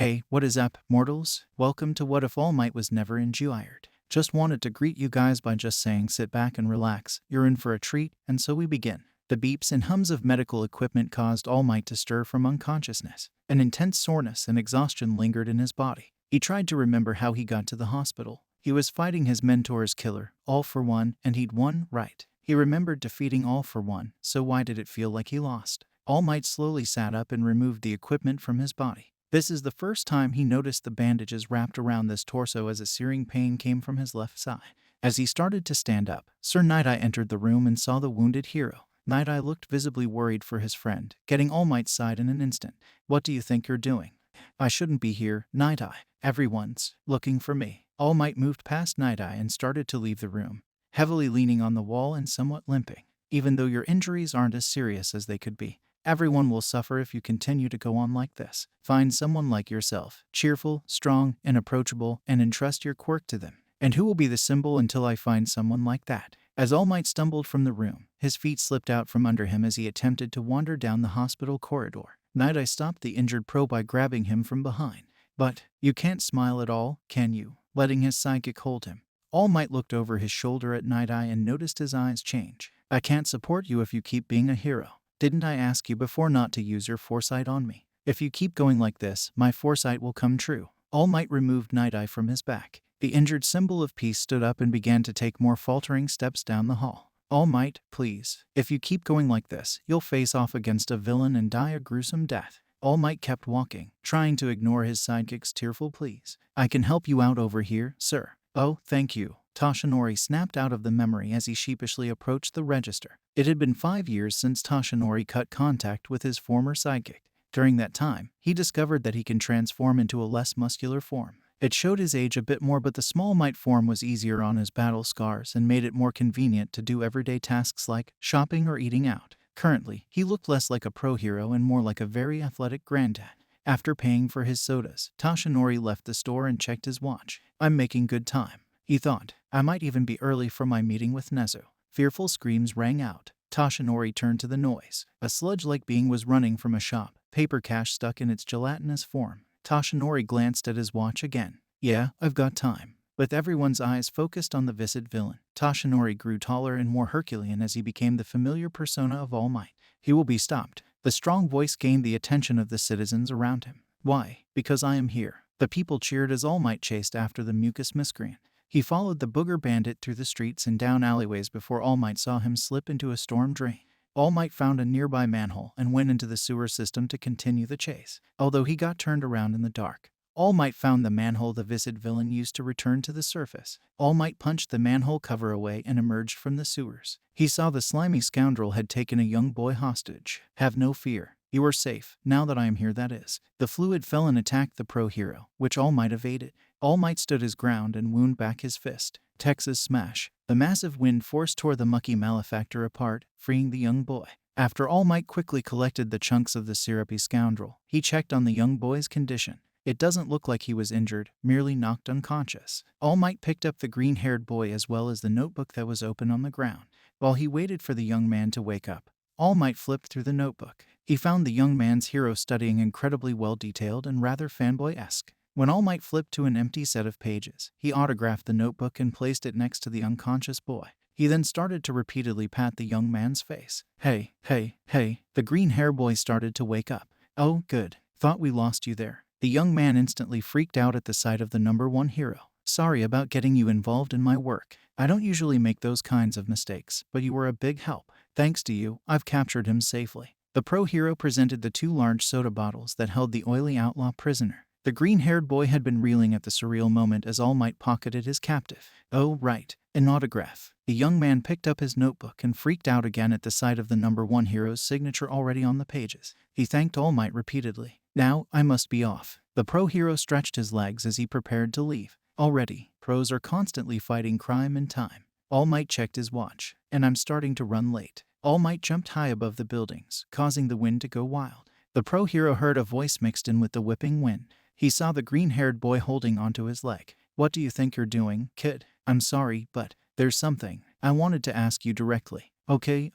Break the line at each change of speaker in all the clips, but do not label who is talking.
Hey, what is up, mortals? Welcome to What If All Might Was Never Engineered. Just wanted to greet you guys by just saying sit back and relax, you're in for a treat, and so we begin. The beeps and hums of medical equipment caused All Might to stir from unconsciousness. An intense soreness and exhaustion lingered in his body. He tried to remember how he got to the hospital. He was fighting his mentor's killer, All For One, and he'd won, right? He remembered defeating All For One, so why did it feel like he lost? All Might slowly sat up and removed the equipment from his body. This is the first time he noticed the bandages wrapped around this torso as a searing pain came from his left side. As he started to stand up, Sir Night-Eye entered the room and saw the wounded hero. Night-Eye looked visibly worried for his friend, getting All Might's side in an instant. "What do you think you're doing?" "I shouldn't be here, Night-Eye. Everyone's looking for me." All Might moved past Night-Eye and started to leave the room, heavily leaning on the wall and somewhat limping. "Even though your injuries aren't as serious as they could be, everyone will suffer if you continue to go on like this. Find someone like yourself, cheerful, strong, and approachable, and entrust your quirk to them. And who will be the symbol until I find someone like that?" As All Might stumbled from the room, his feet slipped out from under him as he attempted to wander down the hospital corridor. Night-Eye stopped the injured pro by grabbing him from behind. "But you can't smile at all, can you?" letting his sidekick hold him. All Might looked over his shoulder at Night-Eye and noticed his eyes change. "I can't support you if you keep being a hero. Didn't I ask you before not to use your foresight on me? If you keep going like this, my foresight will come true." All Might removed Night-Eye from his back. The injured symbol of peace stood up and began to take more faltering steps down the hall. "All Might, please. If you keep going like this, you'll face off against a villain and die a gruesome death." All Might kept walking, trying to ignore his sidekick's tearful pleas. "I can help you out over here, sir." "Oh, thank you." Toshinori snapped out of the memory as he sheepishly approached the register. It had been 5 years since Toshinori cut contact with his former sidekick. During that time, he discovered that he can transform into a less muscular form. It showed his age a bit more, but the small Might form was easier on his battle scars and made it more convenient to do everyday tasks like shopping or eating out. Currently, he looked less like a pro hero and more like a very athletic granddad. After paying for his sodas, Toshinori left the store and checked his watch. "I'm making good time," he thought. "I might even be early for my meeting with Nezu." Fearful screams rang out. Toshinori turned to the noise. A sludge-like being was running from a shop, paper cash stuck in its gelatinous form. Toshinori glanced at his watch again. "Yeah, I've got time." With everyone's eyes focused on the viscid villain, Toshinori grew taller and more Herculean as he became the familiar persona of All Might. "He will be stopped." The strong voice gained the attention of the citizens around him. "Why? Because I am here." The people cheered as All Might chased after the mucus miscreant. He followed the booger bandit through the streets and down alleyways before All Might saw him slip into a storm drain. All Might found a nearby manhole and went into the sewer system to continue the chase. Although he got turned around in the dark, All Might found the manhole the viscid villain used to return to the surface. All Might punched the manhole cover away and emerged from the sewers. He saw the slimy scoundrel had taken a young boy hostage. "Have no fear. You are safe, now that I am here, that is." The fluid felon attacked the pro hero, which All Might evaded. All Might stood his ground and wound back his fist. Texas smash. The massive wind force tore the mucky malefactor apart, freeing the young boy. After All Might quickly collected the chunks of the syrupy scoundrel, he checked on the young boy's condition. It doesn't look like he was injured, merely knocked unconscious. All Might picked up the green-haired boy as well as the notebook that was open on the ground. While he waited for the young man to wake up, All Might flipped through the notebook. He found the young man's hero studying incredibly well-detailed and rather fanboy-esque. When All Might flipped to an empty set of pages, he autographed the notebook and placed it next to the unconscious boy. He then started to repeatedly pat the young man's face. "Hey, hey, hey." The green-haired boy started to wake up. "Oh, good. Thought we lost you there." The young man instantly freaked out at the sight of the #1 hero. "Sorry about getting you involved in my work. I don't usually make those kinds of mistakes, but you were a big help. Thanks to you, I've captured him safely." The pro hero presented the 2 large soda bottles that held the oily outlaw prisoner. The green-haired boy had been reeling at the surreal moment as All Might pocketed his captive. "Oh, right. An autograph." The young man picked up his notebook and freaked out again at the sight of the #1 hero's signature already on the pages. He thanked All Might repeatedly. "Now, I must be off." The pro hero stretched his legs as he prepared to leave. "Already, pros are constantly fighting crime and time." All Might checked his watch. "And I'm starting to run late." All Might jumped high above the buildings, causing the wind to go wild. The pro hero heard a voice mixed in with the whipping wind. He saw the green-haired boy holding onto his leg. "What do you think you're doing, kid? I'm sorry, but there's something I wanted to ask you directly." Okay.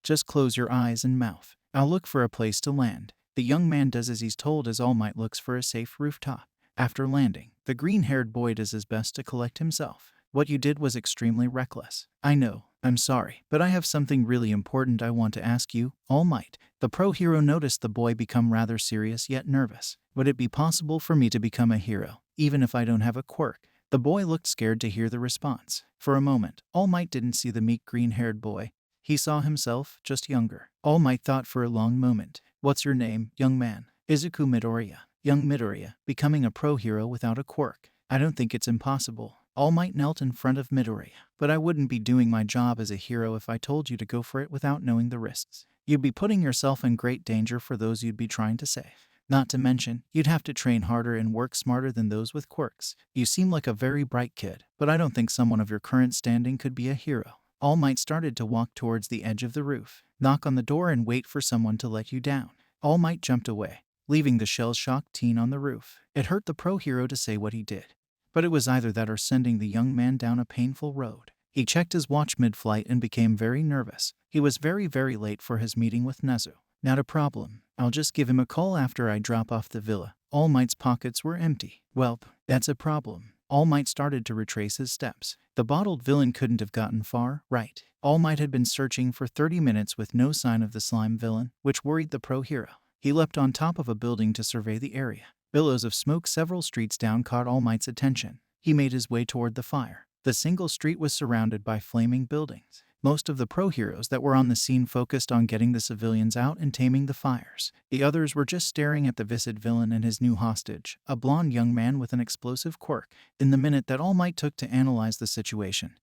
Just close your eyes and mouth. I'll look for a place to land." The young man does as he's told as All Might looks for a safe rooftop. After landing, the green-haired boy does his best to collect himself. What you did was extremely reckless. I know. I'm sorry, but I have something really important I want to ask you, All Might. The pro hero noticed the boy become rather serious yet nervous. Would it be possible for me to become a hero, even if I don't have a quirk? The boy looked scared to hear the response. For a moment, All Might didn't see the meek green-haired boy. He saw himself, just younger. All Might thought for a long moment. What's your name, young man? Izuku Midoriya. Young Midoriya, becoming a pro hero without a quirk. I don't think it's impossible. All Might knelt in front of Midoriya. But I wouldn't be doing my job as a hero if I told you to go for it without knowing the risks. You'd be putting yourself in great danger for those you'd be trying to save. Not to mention, you'd have to train harder and work smarter than those with quirks. You seem like a very bright kid, but I don't think someone of your current standing could be a hero. All Might started to walk towards the edge of the roof. Knock on the door and wait for someone to let you down. All Might jumped away, leaving the shell-shocked teen on the roof. It hurt the pro hero to say what he did, but it was either that or sending the young man down a painful road. He checked his watch mid-flight and became very nervous. He was very late for his meeting with Nezu. Not a problem. I'll just give him a call after I drop off the villa. All Might's pockets were empty. Welp, that's a problem. All Might started to retrace his steps. The bottled villain couldn't have gotten far, right? All Might had been searching for 30 minutes with no sign of the slime villain, which worried the pro hero. He leapt on top of a building to survey the area. Billows of smoke several streets down caught All Might's attention. He made his way toward the fire. The single street was surrounded by flaming buildings. Most of the pro heroes that were on the scene focused on getting the civilians out and taming the fires. The others were just staring at the viscid villain and his new hostage, a blonde young man with an explosive quirk. In the minute that All Might took to analyze the situation,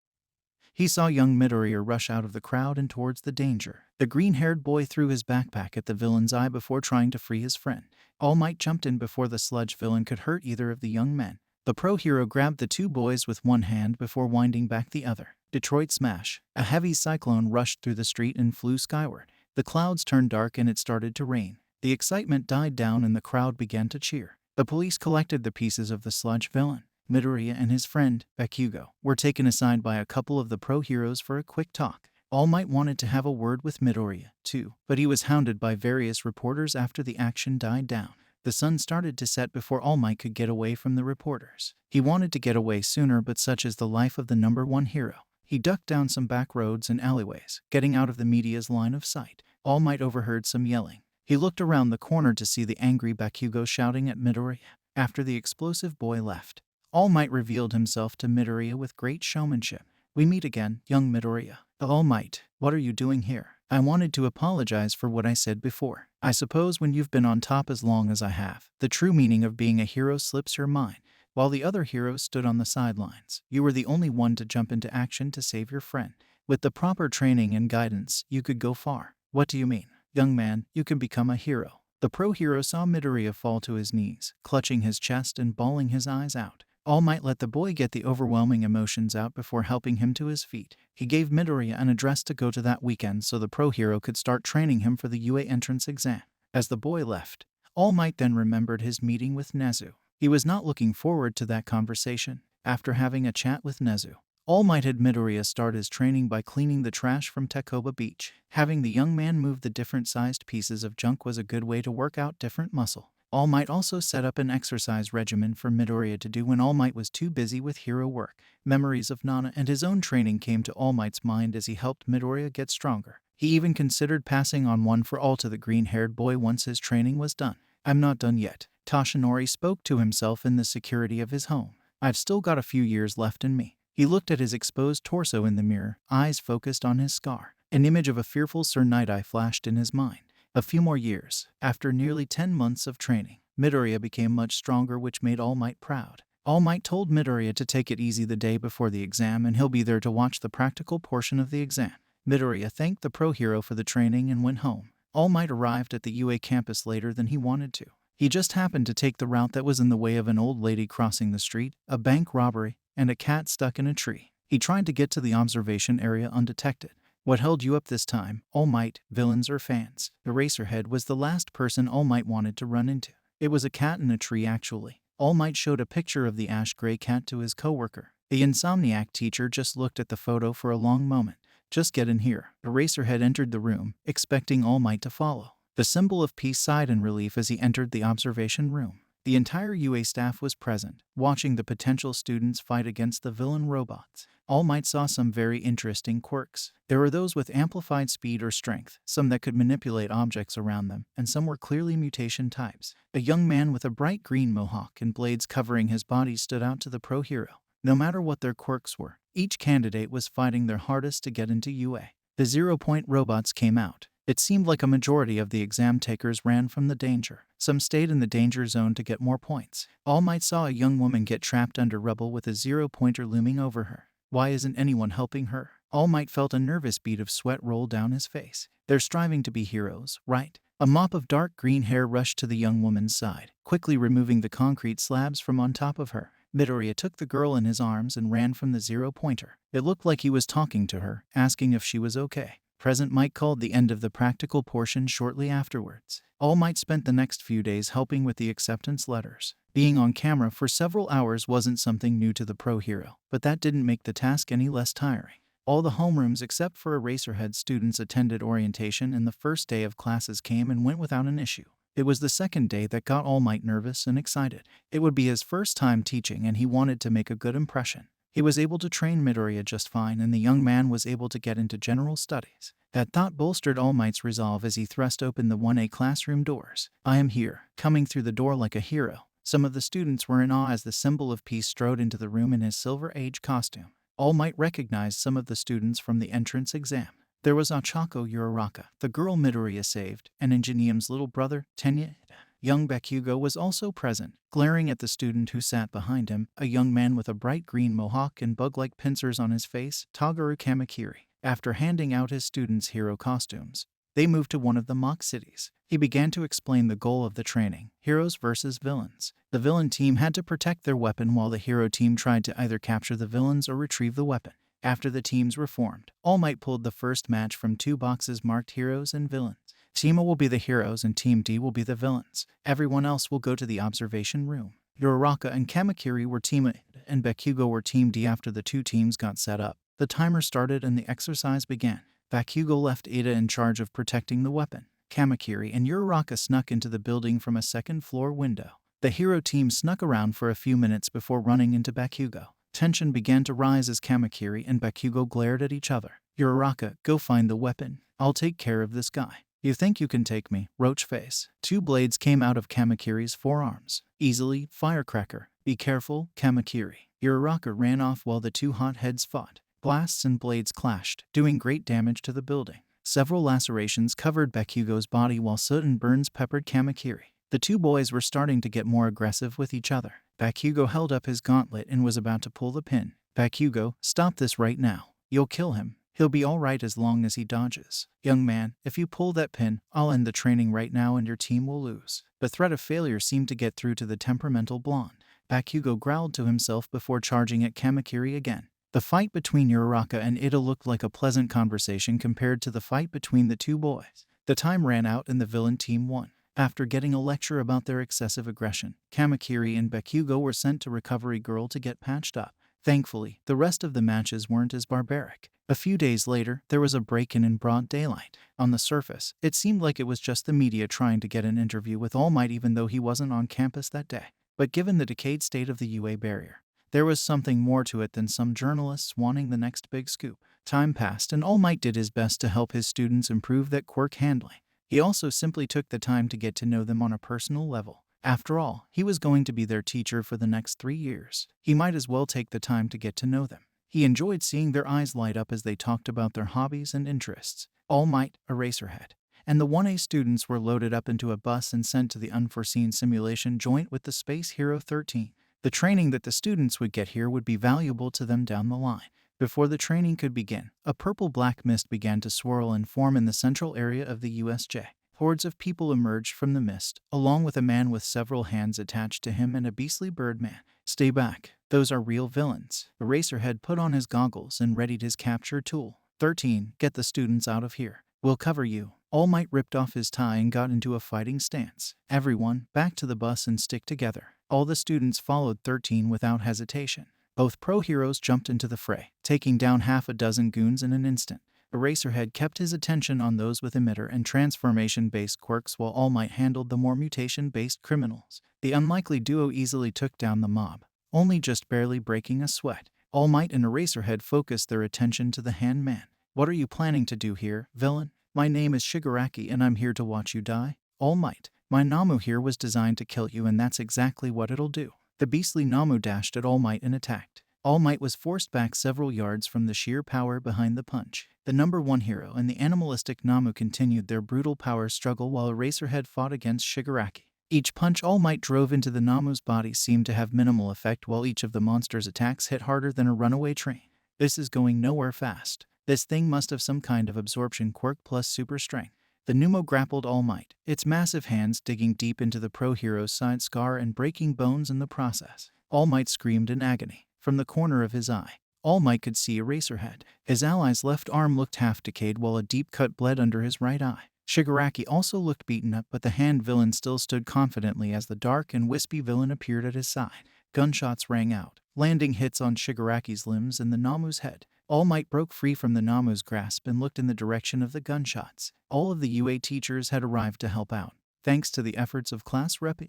he saw young Midoriya rush out of the crowd and towards the danger. The green-haired boy threw his backpack at the villain's eye before trying to free his friend. All Might jumped in before the sludge villain could hurt either of the young men. The pro hero grabbed the two boys with one hand before winding back the other. Detroit Smash. A heavy cyclone rushed through the street and flew skyward. The clouds turned dark and it started to rain. The excitement died down and the crowd began to cheer. The police collected the pieces of the sludge villain. Midoriya and his friend, Bakugo, were taken aside by a couple of the pro heroes for a quick talk. All Might wanted to have a word with Midoriya, too, but he was hounded by various reporters after the action died down. The sun started to set before All Might could get away from the reporters. He wanted to get away sooner, but such is the life of the #1 hero. He ducked down some back roads and alleyways, getting out of the media's line of sight. All Might overheard some yelling. He looked around the corner to see the angry Bakugo shouting at Midoriya. After the explosive boy left, All Might revealed himself to Midoriya with great showmanship. We meet again, young Midoriya. All Might, what are you doing here? I wanted to apologize for what I said before. I suppose when you've been on top as long as I have, the true meaning of being a hero slips your mind. While the other heroes stood on the sidelines, you were the only one to jump into action to save your friend. With the proper training and guidance, you could go far. What do you mean? Young man, you can become a hero. The pro hero saw Midoriya fall to his knees, clutching his chest and bawling his eyes out. All Might let the boy get the overwhelming emotions out before helping him to his feet. He gave Midoriya an address to go to that weekend so the pro hero could start training him for the UA entrance exam. As the boy left, All Might then remembered his meeting with Nezu. He was not looking forward to that conversation. After having a chat with Nezu, All Might had Midoriya start his training by cleaning the trash from Takoba Beach. Having the young man move the different-sized pieces of junk was a good way to work out different muscle. All Might also set up an exercise regimen for Midoriya to do when All Might was too busy with hero work. Memories of Nana and his own training came to All Might's mind as he helped Midoriya get stronger. He even considered passing on one for all to the green-haired boy once his training was done. I'm not done yet. Toshinori spoke to himself in the security of his home. I've still got a few years left in me. He looked at his exposed torso in the mirror, eyes focused on his scar. An image of a fearful Sir Night-Eye flashed in his mind. A few more years. After nearly 10 months of training, Midoriya became much stronger, which made All Might proud. All Might told Midoriya to take it easy the day before the exam and he'll be there to watch the practical portion of the exam. Midoriya thanked the pro hero for the training and went home. All Might arrived at the UA campus later than he wanted to. He just happened to take the route that was in the way of an old lady crossing the street, a bank robbery, and a cat stuck in a tree. He tried to get to the observation area undetected. What held you up this time, All Might, villains or fans? Eraserhead was the last person All Might wanted to run into. It was a cat in a tree actually. All Might showed a picture of the ash-gray cat to his coworker. The insomniac teacher just looked at the photo for a long moment. Just get in here. Eraserhead entered the room, expecting All Might to follow. The symbol of peace sighed in relief as he entered the observation room. The entire UA staff was present, watching the potential students fight against the villain robots. All Might saw some very interesting quirks. There were those with amplified speed or strength, some that could manipulate objects around them, and some were clearly mutation types. A young man with a bright green mohawk and blades covering his body stood out to the pro hero. No matter what their quirks were, each candidate was fighting their hardest to get into UA. The 0-point robots came out. It seemed like a majority of the exam takers ran from the danger. Some stayed in the danger zone to get more points. All Might saw a young woman get trapped under rubble with a 0-pointer looming over her. Why isn't anyone helping her? All Might felt a nervous bead of sweat roll down his face. They're striving to be heroes, right? A mop of dark green hair rushed to the young woman's side, quickly removing the concrete slabs from on top of her. Midoriya took the girl in his arms and ran from the 0-pointer. It looked like he was talking to her, asking if she was okay. President Mike called the end of the practical portion shortly afterwards. All Might spent the next few days helping with the acceptance letters. Being on camera for several hours wasn't something new to the pro hero, but that didn't make the task any less tiring. All the homerooms except for Eraserhead students attended orientation, and the first day of classes came and went without an issue. It was the second day that got All Might nervous and excited. It would be his first time teaching, and he wanted to make a good impression. He was able to train Midoriya just fine, and the young man was able to get into general studies. That thought bolstered All Might's resolve as he thrust open the 1A classroom doors. "I am here," coming through the door like a hero. Some of the students were in awe as the symbol of peace strode into the room in his Silver Age costume. All Might recognized some of the students from the entrance exam. There was Ochako Uraraka, the girl Midoriya saved, and Ingenium's little brother, Tenya. Young Bakugo was also present, glaring at the student who sat behind him, a young man with a bright green mohawk and bug-like pincers on his face, Tagaru Kamakiri. After handing out his students' hero costumes, they moved to one of the mock cities. He began to explain the goal of the training: heroes versus villains. The villain team had to protect their weapon while the hero team tried to either capture the villains or retrieve the weapon. After the teams were formed, All Might pulled the first match from 2 boxes marked heroes and villains. Team A will be the heroes and Team D will be the villains. Everyone else will go to the observation room. Uraraka and Kamakiri were Team A and Bakugo were Team D. After the 2 teams got set up, the timer started and the exercise began. Bakugo left Ada in charge of protecting the weapon. Kamakiri and Uraraka snuck into the building from a second-floor window. The hero team snuck around for a few minutes before running into Bakugo. Tension began to rise as Kamakiri and Bakugo glared at each other. "Uraraka, go find the weapon. I'll take care of this guy." "You think you can take me, roach face?" 2 blades came out of Kamakiri's forearms. "Easily, firecracker. Be careful, Kamakiri." Uraraka ran off while the 2 hotheads fought. Blasts and blades clashed, doing great damage to the building. Several lacerations covered Bakugo's body while soot and burns peppered Kamakiri. The 2 boys were starting to get more aggressive with each other. Bakugo held up his gauntlet and was about to pull the pin. "Bakugo, stop this right now. You'll kill him. He'll be alright as long as he dodges." "Young man, if you pull that pin, I'll end the training right now and your team will lose." The threat of failure seemed to get through to the temperamental blonde. Bakugo growled to himself before charging at Kamakiri again. The fight between Uraraka and Ida looked like a pleasant conversation compared to the fight between the 2 boys. The time ran out and the villain team won. After getting a lecture about their excessive aggression, Kamakiri and Bakugo were sent to Recovery Girl to get patched up. Thankfully, the rest of the matches weren't as barbaric. A few days later, there was a break-in in broad daylight. On the surface, it seemed like it was just the media trying to get an interview with All Might even though he wasn't on campus that day. But given the decayed state of the UA barrier, there was something more to it than some journalists wanting the next big scoop. Time passed and All Might did his best to help his students improve that quirk handling. He also simply took the time to get to know them on a personal level. After all, he was going to be their teacher for the next 3 years. He might as well take the time to get to know them. He enjoyed seeing their eyes light up as they talked about their hobbies and interests. All Might, Eraserhead, and the 1A students were loaded up into a bus and sent to the unforeseen simulation joint with the Space Hero 13. The training that the students would get here would be valuable to them down the line. Before the training could begin, a purple-black mist began to swirl and form in the central area of the USJ. Hordes of people emerged from the mist, along with a man with several hands attached to him and a beastly bird man. "Stay back. Those are real villains." Eraserhead put on his goggles and readied his capture tool. 13. Get the students out of here. We'll cover you." All Might ripped off his tie and got into a fighting stance. "Everyone, back to the bus and stick together." All the students followed 13 without hesitation. Both pro heroes jumped into the fray, taking down half a dozen goons in an instant. Eraserhead kept his attention on those with emitter and transformation-based quirks while All Might handled the more mutation-based criminals. The unlikely duo easily took down the mob, only just barely breaking a sweat. All Might and Eraserhead focused their attention to the Hand-Man. "What are you planning to do here, villain? My name is Shigaraki and I'm here to watch you die." "All Might, my Namu here was designed to kill you and that's exactly what it'll do." The beastly Namu dashed at All Might and attacked. All Might was forced back several yards from the sheer power behind the punch. The number one hero and the animalistic Namu continued their brutal power struggle while Eraserhead fought against Shigaraki. Each punch All Might drove into the Namu's body seemed to have minimal effect, while each of the monster's attacks hit harder than a runaway train. "This is going nowhere fast. This thing must have some kind of absorption quirk plus super strength." The Numo grappled All Might, its massive hands digging deep into the pro hero's side scar and breaking bones in the process. All Might screamed in agony. From the corner of his eye, All Might could see Eraserhead. His ally's left arm looked half decayed while a deep cut bled under his right eye. Shigaraki also looked beaten up, but the hand villain still stood confidently as the dark and wispy villain appeared at his side. Gunshots rang out, landing hits on Shigaraki's limbs and the Namu's head. All Might broke free from the Namu's grasp and looked in the direction of the gunshots. All of the UA teachers had arrived to help out, thanks to the efforts of Class Rep.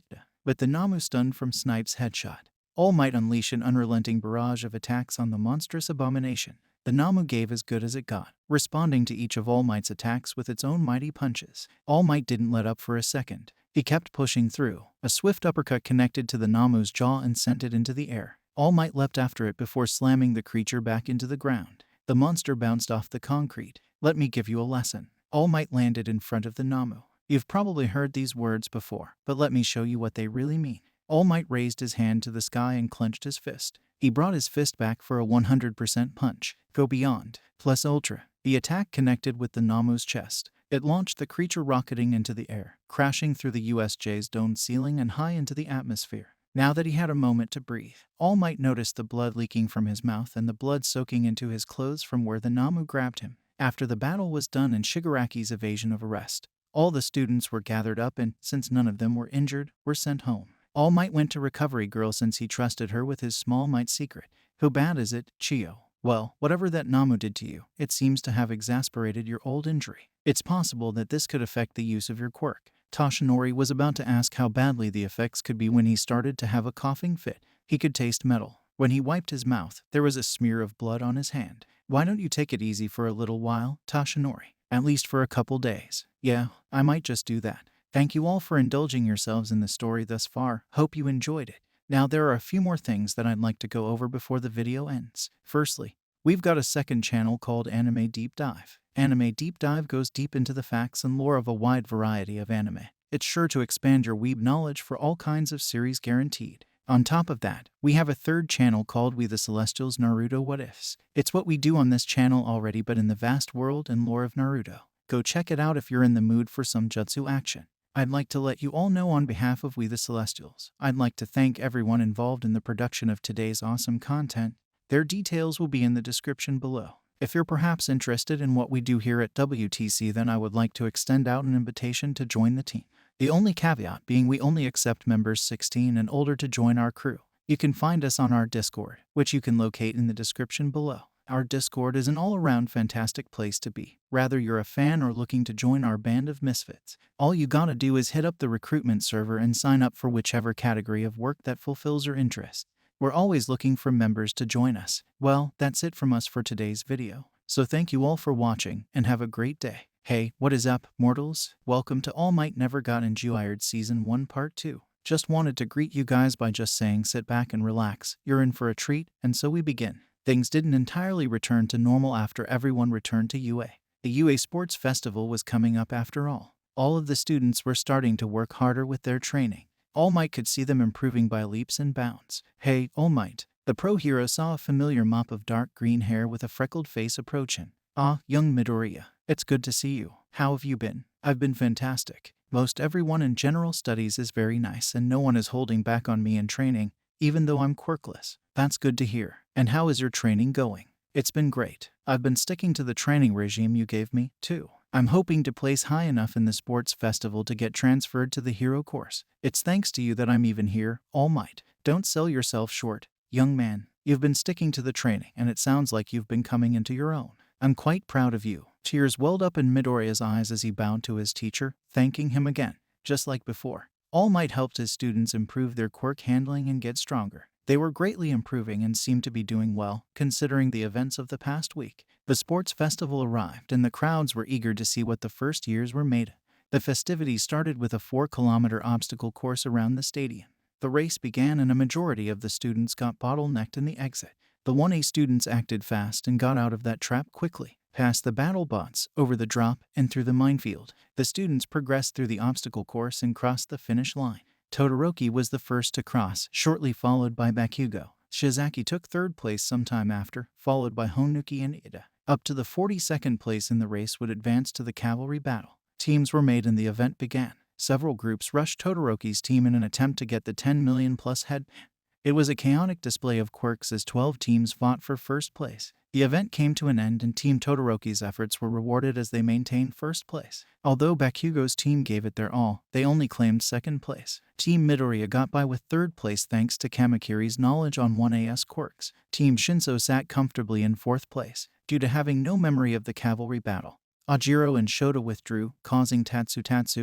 But the Namu stunned from Snipe's headshot. All Might unleashed an unrelenting barrage of attacks on the monstrous abomination. The Namu gave as good as it got, responding to each of All Might's attacks with its own mighty punches. All Might didn't let up for a second. He kept pushing through. A swift uppercut connected to the Namu's jaw and sent it into the air. All Might leapt after it before slamming the creature back into the ground. The monster bounced off the concrete. "Let me give you a lesson." All Might landed in front of the Namu. "You've probably heard these words before, but let me show you what they really mean." All Might raised his hand to the sky and clenched his fist. He brought his fist back for a 100% punch. "Go beyond, plus ultra." The attack connected with the Namu's chest. It launched the creature rocketing into the air, crashing through the USJ's domed ceiling and high into the atmosphere. Now that he had a moment to breathe, All Might noticed the blood leaking from his mouth and the blood soaking into his clothes from where the Namu grabbed him. After the battle was done and Shigaraki's evasion of arrest, all the students were gathered up and, since none of them were injured, were sent home. All Might went to Recovery Girl since he trusted her with his small might secret. "How bad is it, Chio?" "Well, whatever that Namu did to you, it seems to have exasperated your old injury. It's possible that this could affect the use of your quirk." Toshinori was about to ask how badly the effects could be when he started to have a coughing fit. He could taste metal. When he wiped his mouth, there was a smear of blood on his hand. "Why don't you take it easy for a little while, Toshinori? At least for a couple days." "Yeah, I might just do that. Thank you all for indulging yourselves in the story thus far. Hope you enjoyed it. Now there are a few more things that I'd like to go over before the video ends. Firstly, we've got a second channel called Anime Deep Dive. Anime Deep Dive goes deep into the facts and lore of a wide variety of anime. It's sure to expand your weeb knowledge for all kinds of series guaranteed. On top of that, we have a third channel called We The Celestials Naruto What Ifs. It's what we do on this channel already, but in the vast world and lore of Naruto. Go check it out if you're in the mood for some jutsu action. I'd like to let you all know on behalf of We The Celestials, I'd like to thank everyone involved in the production of today's awesome content. Their details will be in the description below. If you're perhaps interested in what we do here at WTC, then I would like to extend out an invitation to join the team. The only caveat being we only accept members 16 and older to join our crew. You can find us on our Discord, which you can locate in the description below. Our Discord is an all-around fantastic place to be, whether you're a fan or looking to join our band of misfits. All you gotta do is hit up the recruitment server and sign up for whichever category of work that fulfills your interest. We're always looking for members to join us. Well, that's it from us for today's video. So thank you all for watching, and have a great day. Hey, what is up, mortals? Welcome to All Might Never Got Enjoyed Season 1 Part 2. Just wanted to greet you guys by just saying sit back and relax, you're in for a treat, and so we begin. Things didn't entirely return to normal after everyone returned to UA. The UA Sports Festival was coming up after all. All of the students were starting to work harder with their training. All Might could see them improving by leaps and bounds. "Hey, All Might." The pro hero saw a familiar mop of dark green hair with a freckled face approach him. "Ah, young Midoriya. It's good to see you. How have you been?" "I've been fantastic. Most everyone in general studies is very nice and no one is holding back on me in training, even though I'm quirkless." "That's good to hear. And how is your training going?" "It's been great. I've been sticking to the training regime you gave me, too. I'm hoping to place high enough in the sports festival to get transferred to the hero course. It's thanks to you that I'm even here, All Might. Don't sell yourself short, young man. You've been sticking to the training and it sounds like you've been coming into your own. I'm quite proud of you." Tears welled up in Midoriya's eyes as he bowed to his teacher, thanking him again. Just like before, All Might helped his students improve their quirk handling and get stronger. They were greatly improving and seemed to be doing well, considering the events of the past week. The sports festival arrived and the crowds were eager to see what the first years were made of. The festivities started with a 4-kilometer obstacle course around the stadium. The race began and a majority of the students got bottlenecked in the exit. The 1A students acted fast and got out of that trap quickly, past the battle bots, over the drop, and through the minefield. The students progressed through the obstacle course and crossed the finish line. Todoroki was the first to cross, shortly followed by Bakugo. Shizaki took third place sometime after, followed by Honuki and Ida. Up to the 42nd place in the race would advance to the cavalry battle. Teams were made and the event began. Several groups rushed Todoroki's team in an attempt to get the 10 million plus headband. It was a chaotic display of quirks as 12 teams fought for first place. The event came to an end and Team Todoroki's efforts were rewarded as they maintained first place. Although Bakugo's team gave it their all, they only claimed second place. Team Midoriya got by with third place thanks to Kamakiri's knowledge on 1AS quirks. Team Shinso sat comfortably in fourth place, due to having no memory of the cavalry battle. Ajiro and Shota withdrew, causing Tatsu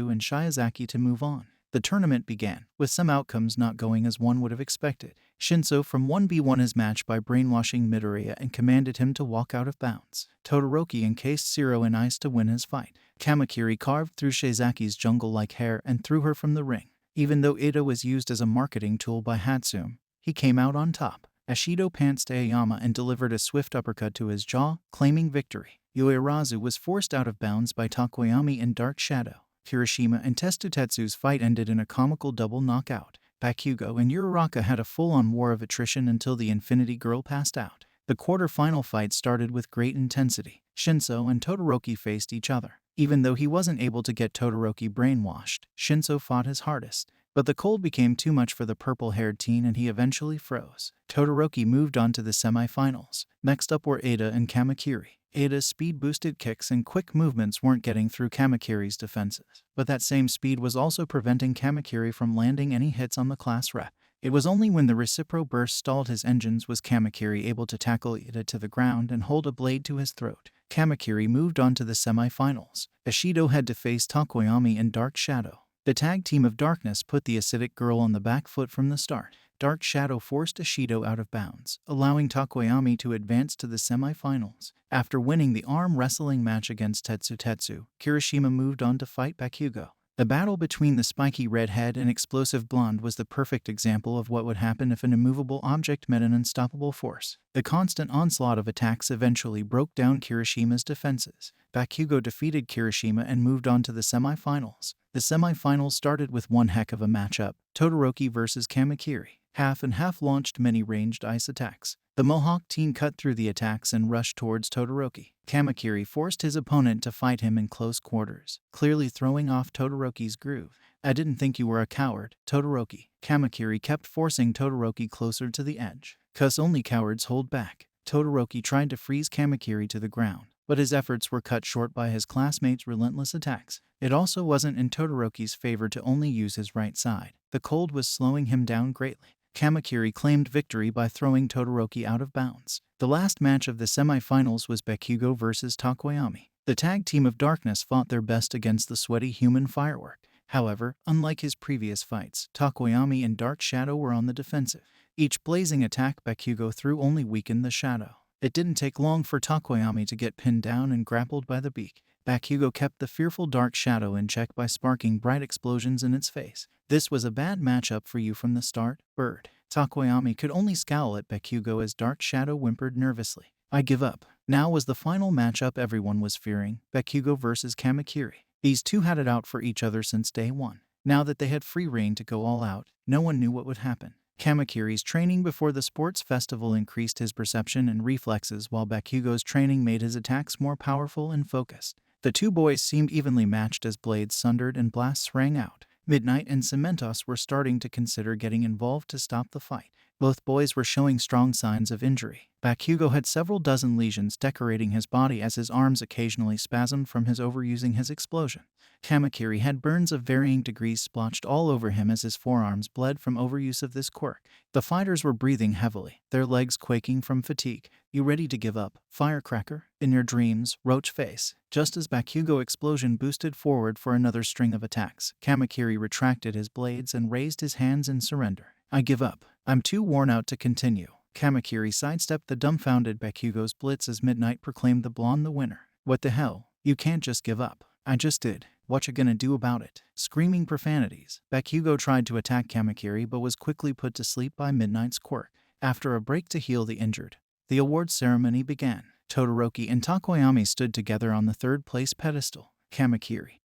and Shiozaki to move on. The tournament began, with some outcomes not going as one would have expected. Shinso from 1B won his match by brainwashing Midoriya and commanded him to walk out of bounds. Todoroki encased Zero in ice to win his fight. Kamakiri carved through Shiizaki's jungle-like hair and threw her from the ring. Even though Ida was used as a marketing tool by Hatsume, he came out on top. Ashido pantsed Aoyama and delivered a swift uppercut to his jaw, claiming victory. Yoirazu was forced out of bounds by Takoyami in Dark Shadow. Kirishima and Testutetsu's fight ended in a comical double knockout. Bakugo and Uraraka had a full-on war of attrition until the Infinity Girl passed out. The quarter-final fight started with great intensity. Shinso and Todoroki faced each other. Even though he wasn't able to get Todoroki brainwashed, Shinso fought his hardest. But the cold became too much for the purple-haired teen and he eventually froze. Todoroki moved on to the semi-finals. Next up were Ida and Kamakiri. Ida's speed-boosted kicks and quick movements weren't getting through Kamakiri's defenses. But that same speed was also preventing Kamakiri from landing any hits on the class rep. It was only when the Recipro burst stalled his engines was Kamakiri able to tackle Ida to the ground and hold a blade to his throat. Kamakiri moved on to the semi-finals. Ashido had to face Takoyami in Dark Shadow. The tag team of Darkness put the acidic girl on the back foot from the start. Dark Shadow forced Ashido out of bounds, allowing Takoyami to advance to the semi-finals. After winning the arm wrestling match against Tetsu, Kirishima moved on to fight Bakugo. The battle between the spiky redhead and explosive blonde was the perfect example of what would happen if an immovable object met an unstoppable force. The constant onslaught of attacks eventually broke down Kirishima's defenses. Bakugo defeated Kirishima and moved on to the semi-finals. The semi-finals started with one heck of a matchup, Todoroki versus Kamakiri. Half and Half launched many ranged ice attacks. The Mohawk team cut through the attacks and rushed towards Todoroki. Kamakiri forced his opponent to fight him in close quarters, clearly throwing off Todoroki's groove. "I didn't think you were a coward, Todoroki." Kamakiri kept forcing Todoroki closer to the edge. "'Cause only cowards hold back." Todoroki tried to freeze Kamakiri to the ground, but his efforts were cut short by his classmates' relentless attacks. It also wasn't in Todoroki's favor to only use his right side. The cold was slowing him down greatly. Kamakiri claimed victory by throwing Todoroki out of bounds. The last match of the semi-finals was Bakugo versus Takoyami. The tag team of Darkness fought their best against the sweaty human firework. However, unlike his previous fights, Takoyami and Dark Shadow were on the defensive. Each blazing attack Bakugo threw only weakened the Shadow. It didn't take long for Takoyami to get pinned down and grappled by the beak. Bakugo kept the fearful Dark Shadow in check by sparking bright explosions in its face. "This was a bad matchup for you from the start, Bird." Takoyami could only scowl at Bakugo as Dark Shadow whimpered nervously. "I give up." Now was the final matchup everyone was fearing, Bakugo versus Kamakiri. These two had it out for each other since day one. Now that they had free reign to go all out, no one knew what would happen. Kamakiri's training before the sports festival increased his perception and reflexes, while Bakugo's training made his attacks more powerful and focused. The two boys seemed evenly matched as blades sundered and blasts rang out. Midnight and Cementos were starting to consider getting involved to stop the fight. Both boys were showing strong signs of injury. Bakugo had several dozen lesions decorating his body as his arms occasionally spasmed from his overusing his explosion. Kamakiri had burns of varying degrees splotched all over him as his forearms bled from overuse of this quirk. The fighters were breathing heavily, their legs quaking from fatigue. "You ready to give up, firecracker? In your dreams, roach face." Just as Bakugo explosion boosted forward for another string of attacks, Kamakiri retracted his blades and raised his hands in surrender. "I give up. I'm too worn out to continue." Kamakiri sidestepped the dumbfounded Bakugo's blitz as Midnight proclaimed the blonde the winner. "What the hell? You can't just give up." "I just did. What you gonna do about it?" Screaming profanities, Bakugo tried to attack Kamakiri but was quickly put to sleep by Midnight's quirk. After a break to heal the injured, the awards ceremony began. Todoroki and Takoyami stood together on the third-place pedestal. Kamakiri,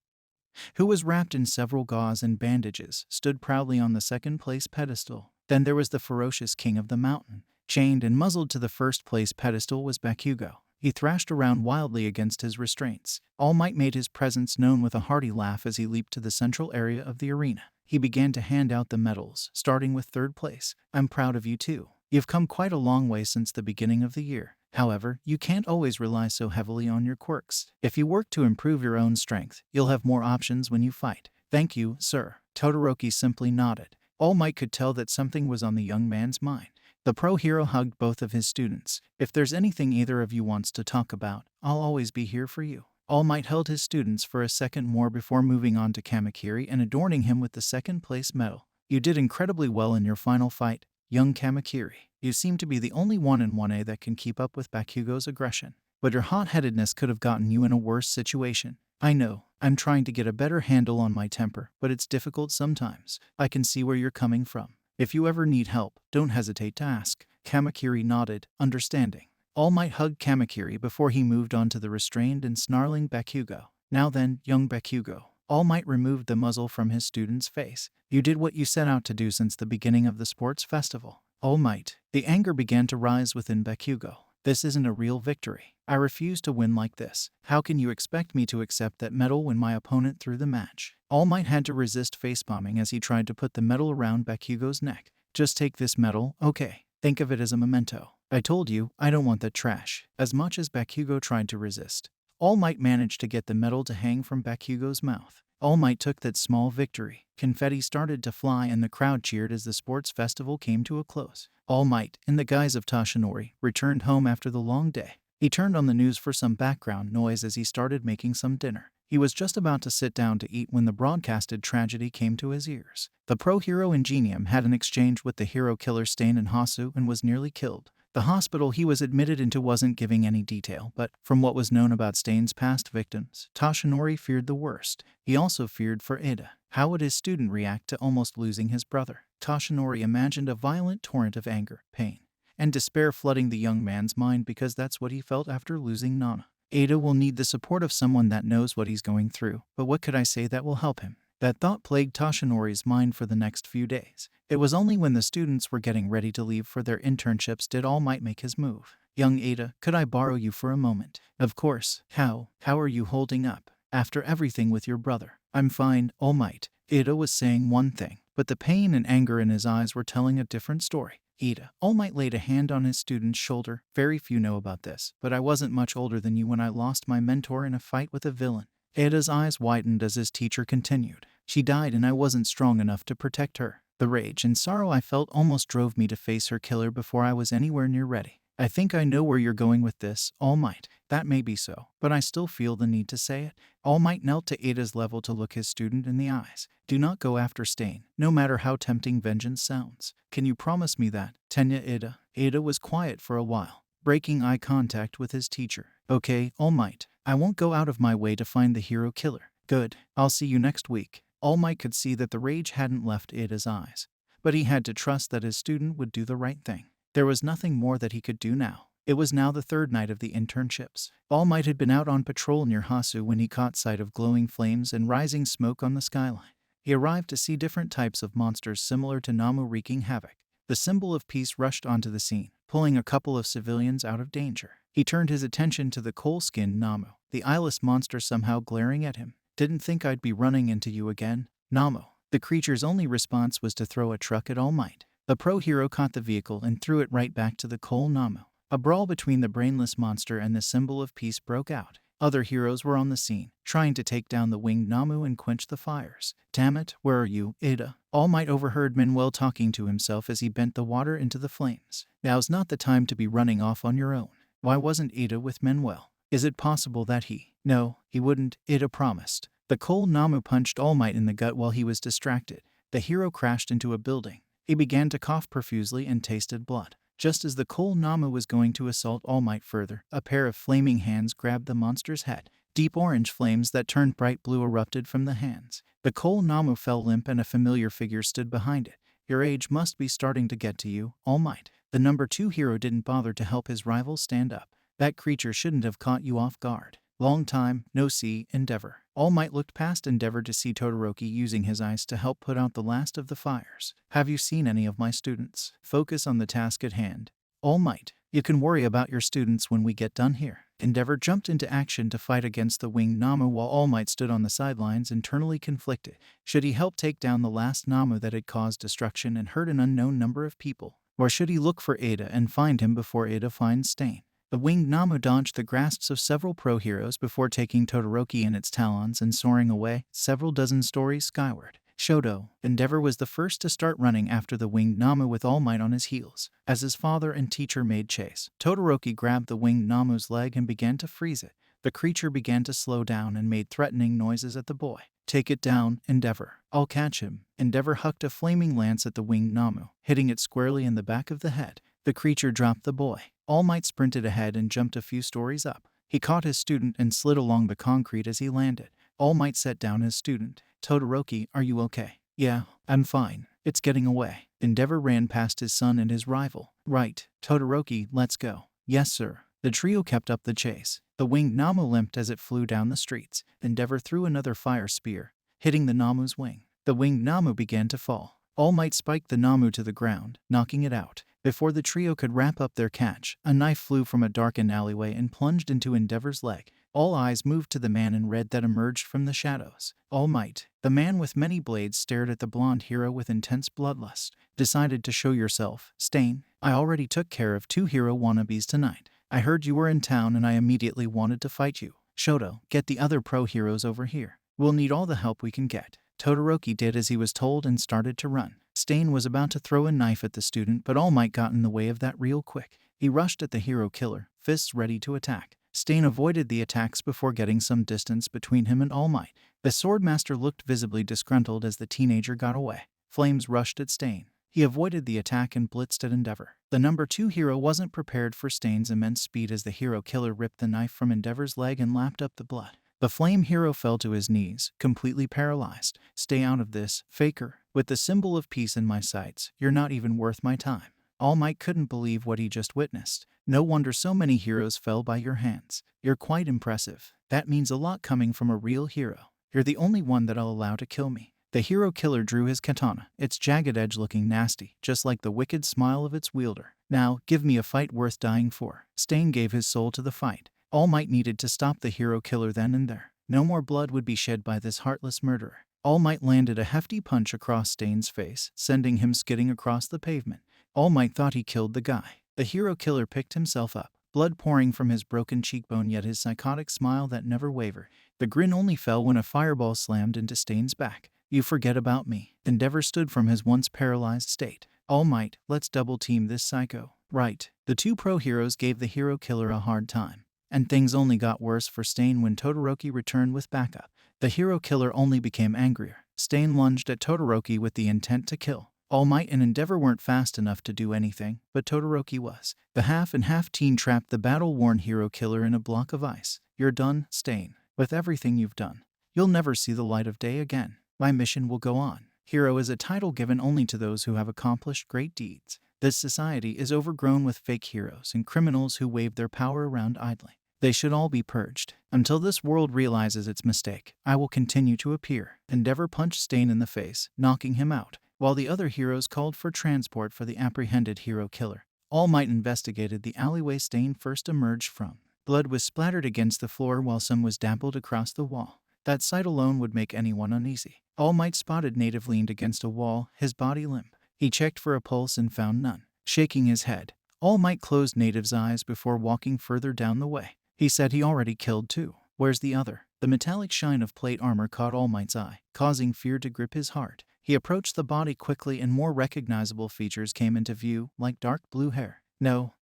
who was wrapped in several gauze and bandages, stood proudly on the second-place pedestal. Then there was the ferocious king of the mountain. Chained and muzzled to the first-place pedestal was Bakugo. He thrashed around wildly against his restraints. All Might made his presence known with a hearty laugh as he leaped to the central area of the arena. He began to hand out the medals, starting with third place. "I'm proud of you too. You've come quite a long way since the beginning of the year. However, you can't always rely so heavily on your quirks. If you work to improve your own strength, you'll have more options when you fight." "Thank you, sir." Todoroki simply nodded. All Might could tell that something was on the young man's mind. The pro hero hugged both of his students. "If there's anything either of you wants to talk about, I'll always be here for you." All Might held his students for a second more before moving on to Kamakiri and adorning him with the second-place medal. "You did incredibly well in your final fight, young Kamakiri. You seem to be the only one in 1A that can keep up with Bakugo's aggression. But your hot-headedness could have gotten you in a worse situation. I know, I'm trying to get a better handle on my temper, but it's difficult sometimes. I can see where you're coming from. If you ever need help, don't hesitate to ask." Kamakiri nodded, understanding. All Might hugged Kamakiri before he moved on to the restrained and snarling Bakugo. "Now then, young Bakugo." All Might removed the muzzle from his student's face. "You did what you set out to do since the beginning of the sports festival." All Might. The anger began to rise within Bakugo. "This isn't a real victory. I refuse to win like this. How can you expect me to accept that medal when my opponent threw the match?" All Might had to resist facepalming as he tried to put the medal around Bakugo's neck. "Just take this medal, okay? Think of it as a memento. I told you, I don't want that trash." As much as Bakugo tried to resist, All Might managed to get the medal to hang from Bakugo's mouth. All Might took that small victory. Confetti started to fly and the crowd cheered as the sports festival came to a close. All Might, in the guise of Toshinori, returned home after the long day. He turned on the news for some background noise as he started making some dinner. He was just about to sit down to eat when the broadcasted tragedy came to his ears. The pro-hero Ingenium had an exchange with the hero killer Stain and Hasu and was nearly killed. The hospital he was admitted into wasn't giving any detail, but from what was known about Stain's past victims, Toshinori feared the worst. He also feared for Ada. How would his student react to almost losing his brother? Toshinori imagined a violent torrent of anger, pain, and despair flooding the young man's mind because that's what he felt after losing Nana. Ada will need the support of someone that knows what he's going through, but what could I say that will help him? That thought plagued Toshinori's mind for the next few days. It was only when the students were getting ready to leave for their internships did All Might make his move. "Young Ada, could I borrow you for a moment?" "Of course. How are you holding up? After everything with your brother?" "I'm fine, All Might." Ada was saying one thing, but the pain and anger in his eyes were telling a different story. "Ada." All Might laid a hand on his student's shoulder. "Very few know about this, but I wasn't much older than you when I lost my mentor in a fight with a villain." Ada's eyes widened as his teacher continued. "She died and I wasn't strong enough to protect her. The rage and sorrow I felt almost drove me to face her killer before I was anywhere near ready." "I think I know where you're going with this, All Might." "That may be so, but I still feel the need to say it." All Might knelt to Ada's level to look his student in the eyes. "Do not go after Stain, no matter how tempting vengeance sounds. Can you promise me that?" "Tenya, Ada." Ada was quiet for a while, breaking eye contact with his teacher. "Okay, All Might. I won't go out of my way to find the hero killer." "Good. I'll see you next week." All Might could see that the rage hadn't left Ada's eyes, but he had to trust that his student would do the right thing. There was nothing more that he could do now. It was now the third night of the internships. All Might had been out on patrol near Hasu when he caught sight of glowing flames and rising smoke on the skyline. He arrived to see different types of monsters similar to Namu wreaking havoc. The symbol of peace rushed onto the scene, pulling a couple of civilians out of danger. He turned his attention to the coal-skinned Namu, the eyeless monster somehow glaring at him. "Didn't think I'd be running into you again, Namu." The creature's only response was to throw a truck at All Might. The pro hero caught the vehicle and threw it right back to the Cole Namu. A brawl between the brainless monster and the symbol of peace broke out. Other heroes were on the scene, trying to take down the winged Namu and quench the fires. Damn it, where are you, Ada? All Might overheard Manuel talking to himself as he bent the water into the flames. Now's not the time to be running off on your own. Why wasn't Ada with Manuel? Is it possible that he... No, he wouldn't, Ada promised. The Cole Namu punched All Might in the gut while he was distracted. The hero crashed into a building. He began to cough profusely and tasted blood. Just as the Cole Namu was going to assault All Might further, a pair of flaming hands grabbed the monster's head. Deep orange flames that turned bright blue erupted from the hands. The Cole Namu fell limp and a familiar figure stood behind it. Your age must be starting to get to you, All Might. The number 2 hero didn't bother to help his rival stand up. That creature shouldn't have caught you off guard. Long time, no see, Endeavor. All Might looked past Endeavor to see Todoroki using his ice to help put out the last of the fires. Have you seen any of my students? Focus on the task at hand. All Might. You can worry about your students when we get done here. Endeavor jumped into action to fight against the winged Namu while All Might stood on the sidelines internally conflicted. Should he help take down the last Namu that had caused destruction and hurt an unknown number of people? Or should he look for Ada and find him before Ada finds Stain? The winged Namu dodged the grasps of several pro-heroes before taking Todoroki in its talons and soaring away, several dozen stories skyward. Shoto. Endeavor was the first to start running after the winged Namu with All Might on his heels. As his father and teacher made chase, Todoroki grabbed the winged Namu's leg and began to freeze it. The creature began to slow down and made threatening noises at the boy. Take it down, Endeavor. I'll catch him. Endeavor hucked a flaming lance at the winged Namu, hitting it squarely in the back of the head. The creature dropped the boy. All Might sprinted ahead and jumped a few stories up. He caught his student and slid along the concrete as he landed. All Might set down his student. Todoroki, are you okay? Yeah, I'm fine. It's getting away. Endeavor ran past his son and his rival. Right. Todoroki, let's go. Yes, sir. The trio kept up the chase. The winged Namu limped as it flew down the streets. Endeavor threw another fire spear, hitting the Namu's wing. The winged Namu began to fall. All Might spiked the Namu to the ground, knocking it out. Before the trio could wrap up their catch, a knife flew from a darkened alleyway and plunged into Endeavor's leg. All eyes moved to the man in red that emerged from the shadows. All Might, the man with many blades, stared at the blonde hero with intense bloodlust. Decided to show yourself, Stain. I already took care of 2 hero wannabes tonight. I heard you were in town and I immediately wanted to fight you. Shoto, get the other pro heroes over here. We'll need all the help we can get. Todoroki did as he was told and started to run. Stain was about to throw a knife at the student, but All Might got in the way of that real quick. He rushed at the hero killer, fists ready to attack. Stain avoided the attacks before getting some distance between him and All Might. The swordmaster looked visibly disgruntled as the teenager got away. Flames rushed at Stain. He avoided the attack and blitzed at Endeavor. The number 2 hero wasn't prepared for Stain's immense speed as the hero killer ripped the knife from Endeavor's leg and lapped up the blood. The flame hero fell to his knees, completely paralyzed. Stay out of this, faker. With the symbol of peace in my sights, you're not even worth my time. All Might couldn't believe what he just witnessed. No wonder so many heroes fell by your hands. You're quite impressive. That means a lot coming from a real hero. You're the only one that I'll allow to kill me. The hero killer drew his katana, its jagged edge looking nasty, just like the wicked smile of its wielder. Now, give me a fight worth dying for. Stain gave his soul to the fight. All Might needed to stop the hero killer then and there. No more blood would be shed by this heartless murderer. All Might landed a hefty punch across Stain's face, sending him skidding across the pavement. All Might thought he killed the guy. The hero killer picked himself up, blood pouring from his broken cheekbone, yet his psychotic smile that never wavered. The grin only fell when a fireball slammed into Stain's back. You forget about me. Endeavor stood from his once paralyzed state. All Might, let's double team this psycho. Right. The 2 pro heroes gave the hero killer a hard time. And things only got worse for Stain when Todoroki returned with backup. The hero killer only became angrier. Stain lunged at Todoroki with the intent to kill. All Might and Endeavor weren't fast enough to do anything, but Todoroki was. The half-and-half team trapped the battle-worn hero killer in a block of ice. You're done, Stain. With everything you've done, you'll never see the light of day again. My mission will go on. Hero is a title given only to those who have accomplished great deeds. This society is overgrown with fake heroes and criminals who wave their power around idly. They should all be purged. Until this world realizes its mistake, I will continue to appear. Endeavor punched Stain in the face, knocking him out, while the other heroes called for transport for the apprehended hero killer. All Might investigated the alleyway Stain first emerged from. Blood was splattered against the floor while some was dabbled across the wall. That sight alone would make anyone uneasy. All Might spotted Native leaned against a wall, his body limp. He checked for a pulse and found none. Shaking his head, All Might closed Native's eyes before walking further down the way. He said he already killed 2. Where's the other? The metallic shine of plate armor caught All Might's eye, causing fear to grip his heart. He approached the body quickly and more recognizable features came into view, like dark blue hair. No.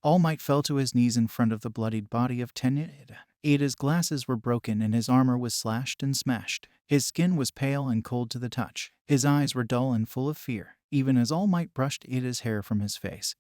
All Might fell to his knees in front of the bloodied body of Tenya Ida. Ida's glasses were broken and his armor was slashed and smashed. His skin was pale and cold to the touch. His eyes were dull and full of fear, even as All Might brushed Ida's hair from his face.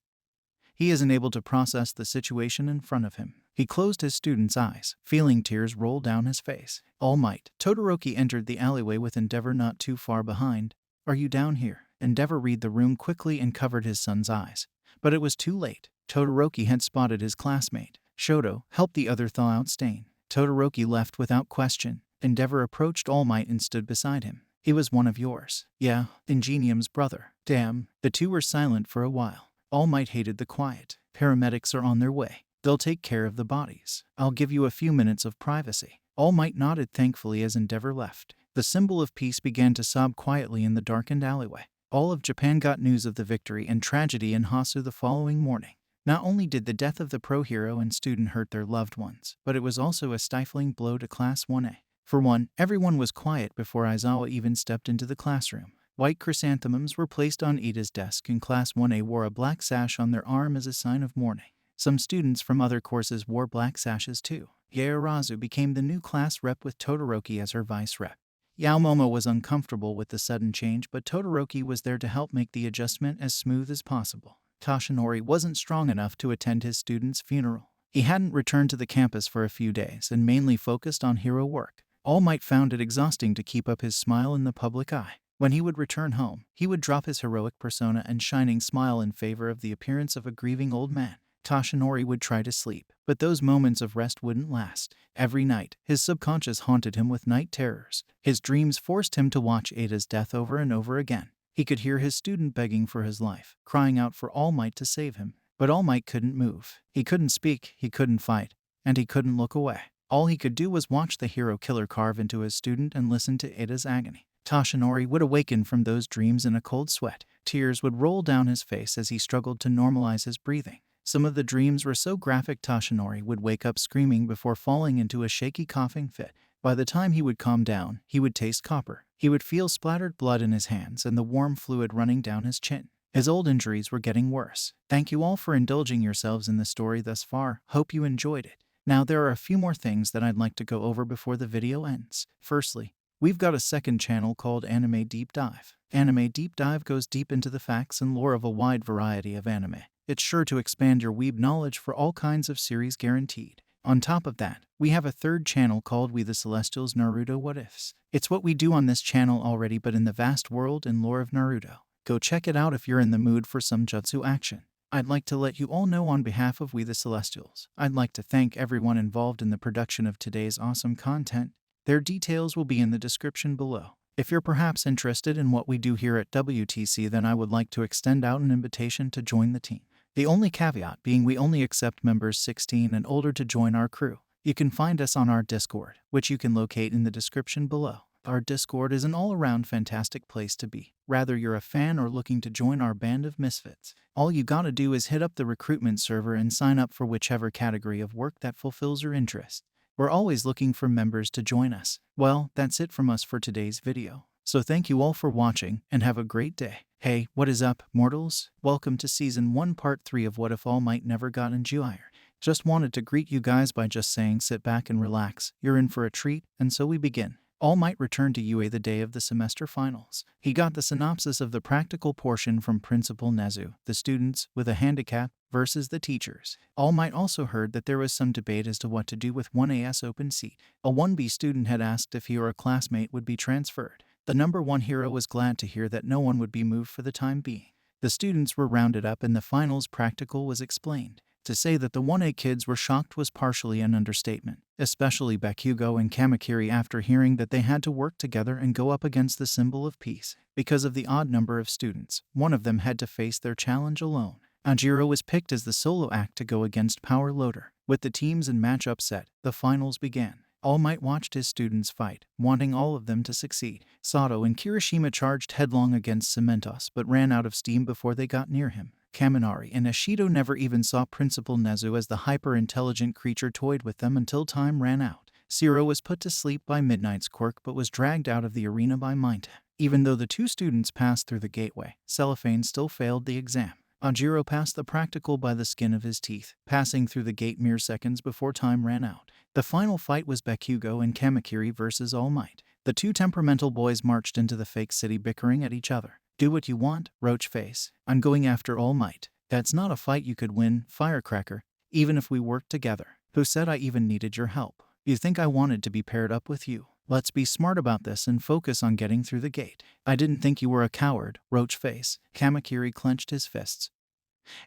He isn't able to process the situation in front of him. He closed his student's eyes, feeling tears roll down his face. All Might. Todoroki entered the alleyway with Endeavor not too far behind. Are you down here? Endeavor read the room quickly and covered his son's eyes. But it was too late. Todoroki had spotted his classmate. Shoto helped the other thaw out Stain. Todoroki left without question. Endeavor approached All Might and stood beside him. He was one of yours. Yeah, Ingenium's brother. Damn. The two were silent for a while. All Might hated the quiet. Paramedics are on their way. They'll take care of the bodies. I'll give you a few minutes of privacy. All Might nodded thankfully as Endeavor left. The symbol of peace began to sob quietly in the darkened alleyway. All of Japan got news of the victory and tragedy in Hasu the following morning. Not only did the death of the pro hero and student hurt their loved ones, but it was also a stifling blow to Class 1A. For one, everyone was quiet before Aizawa even stepped into the classroom. White chrysanthemums were placed on Ida's desk and Class 1A wore a black sash on their arm as a sign of mourning. Some students from other courses wore black sashes too. Yaorazu became the new class rep with Todoroki as her vice rep. Yaomomo was uncomfortable with the sudden change, but Todoroki was there to help make the adjustment as smooth as possible. Toshinori wasn't strong enough to attend his student's funeral. He hadn't returned to the campus for a few days and mainly focused on hero work. All Might found it exhausting to keep up his smile in the public eye. When he would return home, he would drop his heroic persona and shining smile in favor of the appearance of a grieving old man. Toshinori would try to sleep, but those moments of rest wouldn't last. Every night, his subconscious haunted him with night terrors. His dreams forced him to watch Ada's death over and over again. He could hear his student begging for his life, crying out for All Might to save him. But All Might couldn't move. He couldn't speak, he couldn't fight, and he couldn't look away. All he could do was watch the hero killer carve into his student and listen to Ada's agony. Toshinori would awaken from those dreams in a cold sweat. Tears would roll down his face as he struggled to normalize his breathing. Some of the dreams were so graphic Toshinori would wake up screaming before falling into a shaky coughing fit. By the time he would calm down, he would taste copper. He would feel splattered blood in his hands and the warm fluid running down his chin. His old injuries were getting worse. Thank you all for indulging yourselves in the story thus far. Hope you enjoyed it. Now there are a few more things that I'd like to go over before the video ends. Firstly, we've got a second channel called Anime Deep Dive. Anime Deep Dive goes deep into the facts and lore of a wide variety of anime. It's sure to expand your weeb knowledge for all kinds of series guaranteed. On top of that, we have a third channel called We The Celestials Naruto What Ifs. It's what we do on this channel already but in the vast world and lore of Naruto. Go check it out if you're in the mood for some jutsu action. I'd like to let you all know on behalf of We The Celestials, I'd like to thank everyone involved in the production of today's awesome content. Their details will be in the description below. If you're perhaps interested in what we do here at WTC, then I would like to extend out an invitation to join the team. The only caveat being we only accept members 16 and older to join our crew. You can find us on our Discord, which you can locate in the description below. Our Discord is an all-around fantastic place to be. Whether you're a fan or looking to join our band of misfits, all you gotta do is hit up the recruitment server and sign up for whichever category of work that fulfills your interest. We're always looking for members to join us. Well, that's it from us for today's video. So thank you all for watching and have a great day. Hey, what is up, mortals? Welcome to Season 1 Part 3 of What If All Might Never Got Injured. Just wanted to greet you guys by just saying sit back and relax. You're in for a treat, and so we begin. All Might returned to UA the day of the semester finals. He got the synopsis of the practical portion from Principal Nezu, the students with a handicap versus the teachers. All Might also heard that there was some debate as to what to do with 1A's open seat. A 1B student had asked if he or a classmate would be transferred. The number 1 hero was glad to hear that no one would be moved for the time being. The students were rounded up and the finals practical was explained. To say that the 1A kids were shocked was partially an understatement, especially Bakugo and Kamakiri after hearing that they had to work together and go up against the symbol of peace. Because of the odd number of students, one of them had to face their challenge alone. Ajiro was picked as the solo act to go against Power Loader. With the teams and matchup set, the finals began. All Might watched his students fight, wanting all of them to succeed. Sato and Kirishima charged headlong against Cementos but ran out of steam before they got near him. Kaminari and Ashido never even saw Principal Nezu as the hyper-intelligent creature toyed with them until time ran out. Zero was put to sleep by Midnight's quirk but was dragged out of the arena by Mineta. Even though the two students passed through the gateway, Cellophane still failed the exam. Ajiro passed the practical by the skin of his teeth, passing through the gate mere seconds before time ran out. The final fight was Bakugo and Kamakiri versus All Might. The two temperamental boys marched into the fake city bickering at each other. Do what you want, Roach Face. I'm going after All Might. That's not a fight you could win, Firecracker, even if we worked together. Who said I even needed your help? You think I wanted to be paired up with you? Let's be smart about this and focus on getting through the gate. I didn't think you were a coward, Roach Face. Kamakiri clenched his fists.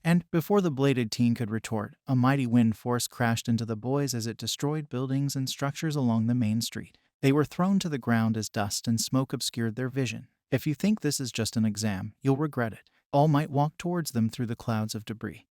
And before the bladed teen could retort, a mighty wind force crashed into the boys as it destroyed buildings and structures along the main street. They were thrown to the ground as dust and smoke obscured their vision. If you think this is just an exam, you'll regret it. All Might walked towards them through the clouds of debris,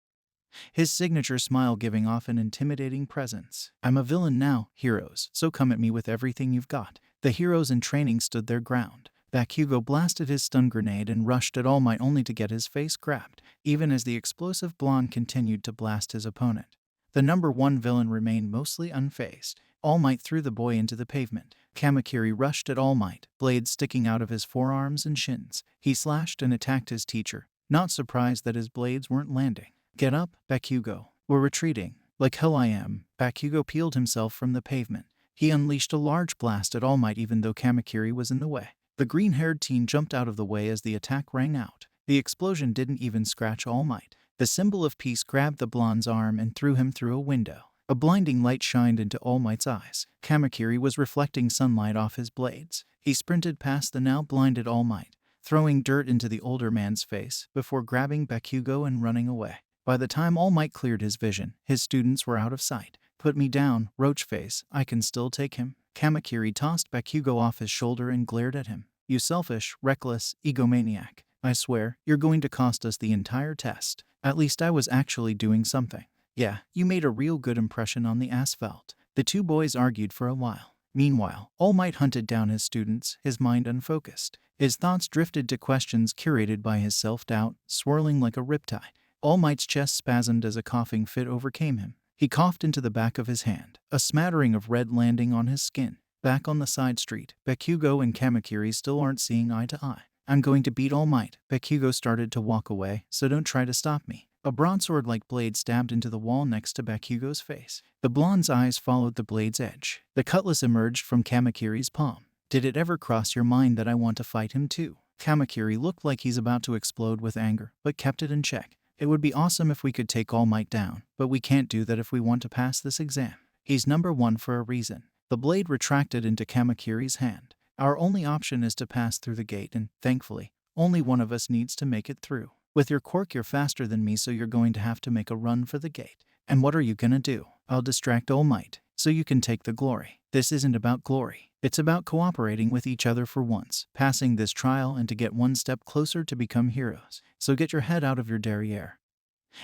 his signature smile giving off an intimidating presence. I'm a villain now, heroes, so come at me with everything you've got. The heroes in training stood their ground. Bakugo blasted his stun grenade and rushed at All Might only to get his face grabbed, even as the explosive blonde continued to blast his opponent. The number one villain remained mostly unfazed. All Might threw the boy into the pavement. Kamakiri rushed at All Might, blades sticking out of his forearms and shins. He slashed and attacked his teacher, not surprised that his blades weren't landing. Get up, Bakugo. We're retreating. Like hell I am. Bakugo peeled himself from the pavement. He unleashed a large blast at All Might even though Kamakiri was in the way. The green-haired teen jumped out of the way as the attack rang out. The explosion didn't even scratch All Might. The symbol of peace grabbed the blonde's arm and threw him through a window. A blinding light shined into All Might's eyes. Kamakiri was reflecting sunlight off his blades. He sprinted past the now blinded All Might, throwing dirt into the older man's face before grabbing Bakugo and running away. By the time All Might cleared his vision, his students were out of sight. Put me down, Roach Face. I can still take him. Kamakiri tossed Bakugo off his shoulder and glared at him. You selfish, reckless, egomaniac. I swear, you're going to cost us the entire test. At least I was actually doing something. Yeah, you made a real good impression on the asphalt. The two boys argued for a while. Meanwhile, All Might hunted down his students, his mind unfocused. His thoughts drifted to questions curated by his self-doubt, swirling like a riptide. All Might's chest spasmed as a coughing fit overcame him. He coughed into the back of his hand, a smattering of red landing on his skin. Back on the side street, Bakugo and Kamakiri still aren't seeing eye to eye. I'm going to beat All Might. Bakugo started to walk away, so don't try to stop me. A broadsword-like blade stabbed into the wall next to Bakugo's face. The blonde's eyes followed the blade's edge. The cutlass emerged from Kamakiri's palm. Did it ever cross your mind that I want to fight him too? Kamakiri looked like he's about to explode with anger, but kept it in check. It would be awesome if we could take All Might down, but we can't do that if we want to pass this exam. He's number one for a reason. The blade retracted into Kamakiri's hand. Our only option is to pass through the gate and, thankfully, only one of us needs to make it through. With your quirk you're faster than me so you're going to have to make a run for the gate. And what are you gonna do? I'll distract All Might, so you can take the glory. This isn't about glory. It's about cooperating with each other for once, passing this trial and to get one step closer to become heroes. So get your head out of your derriere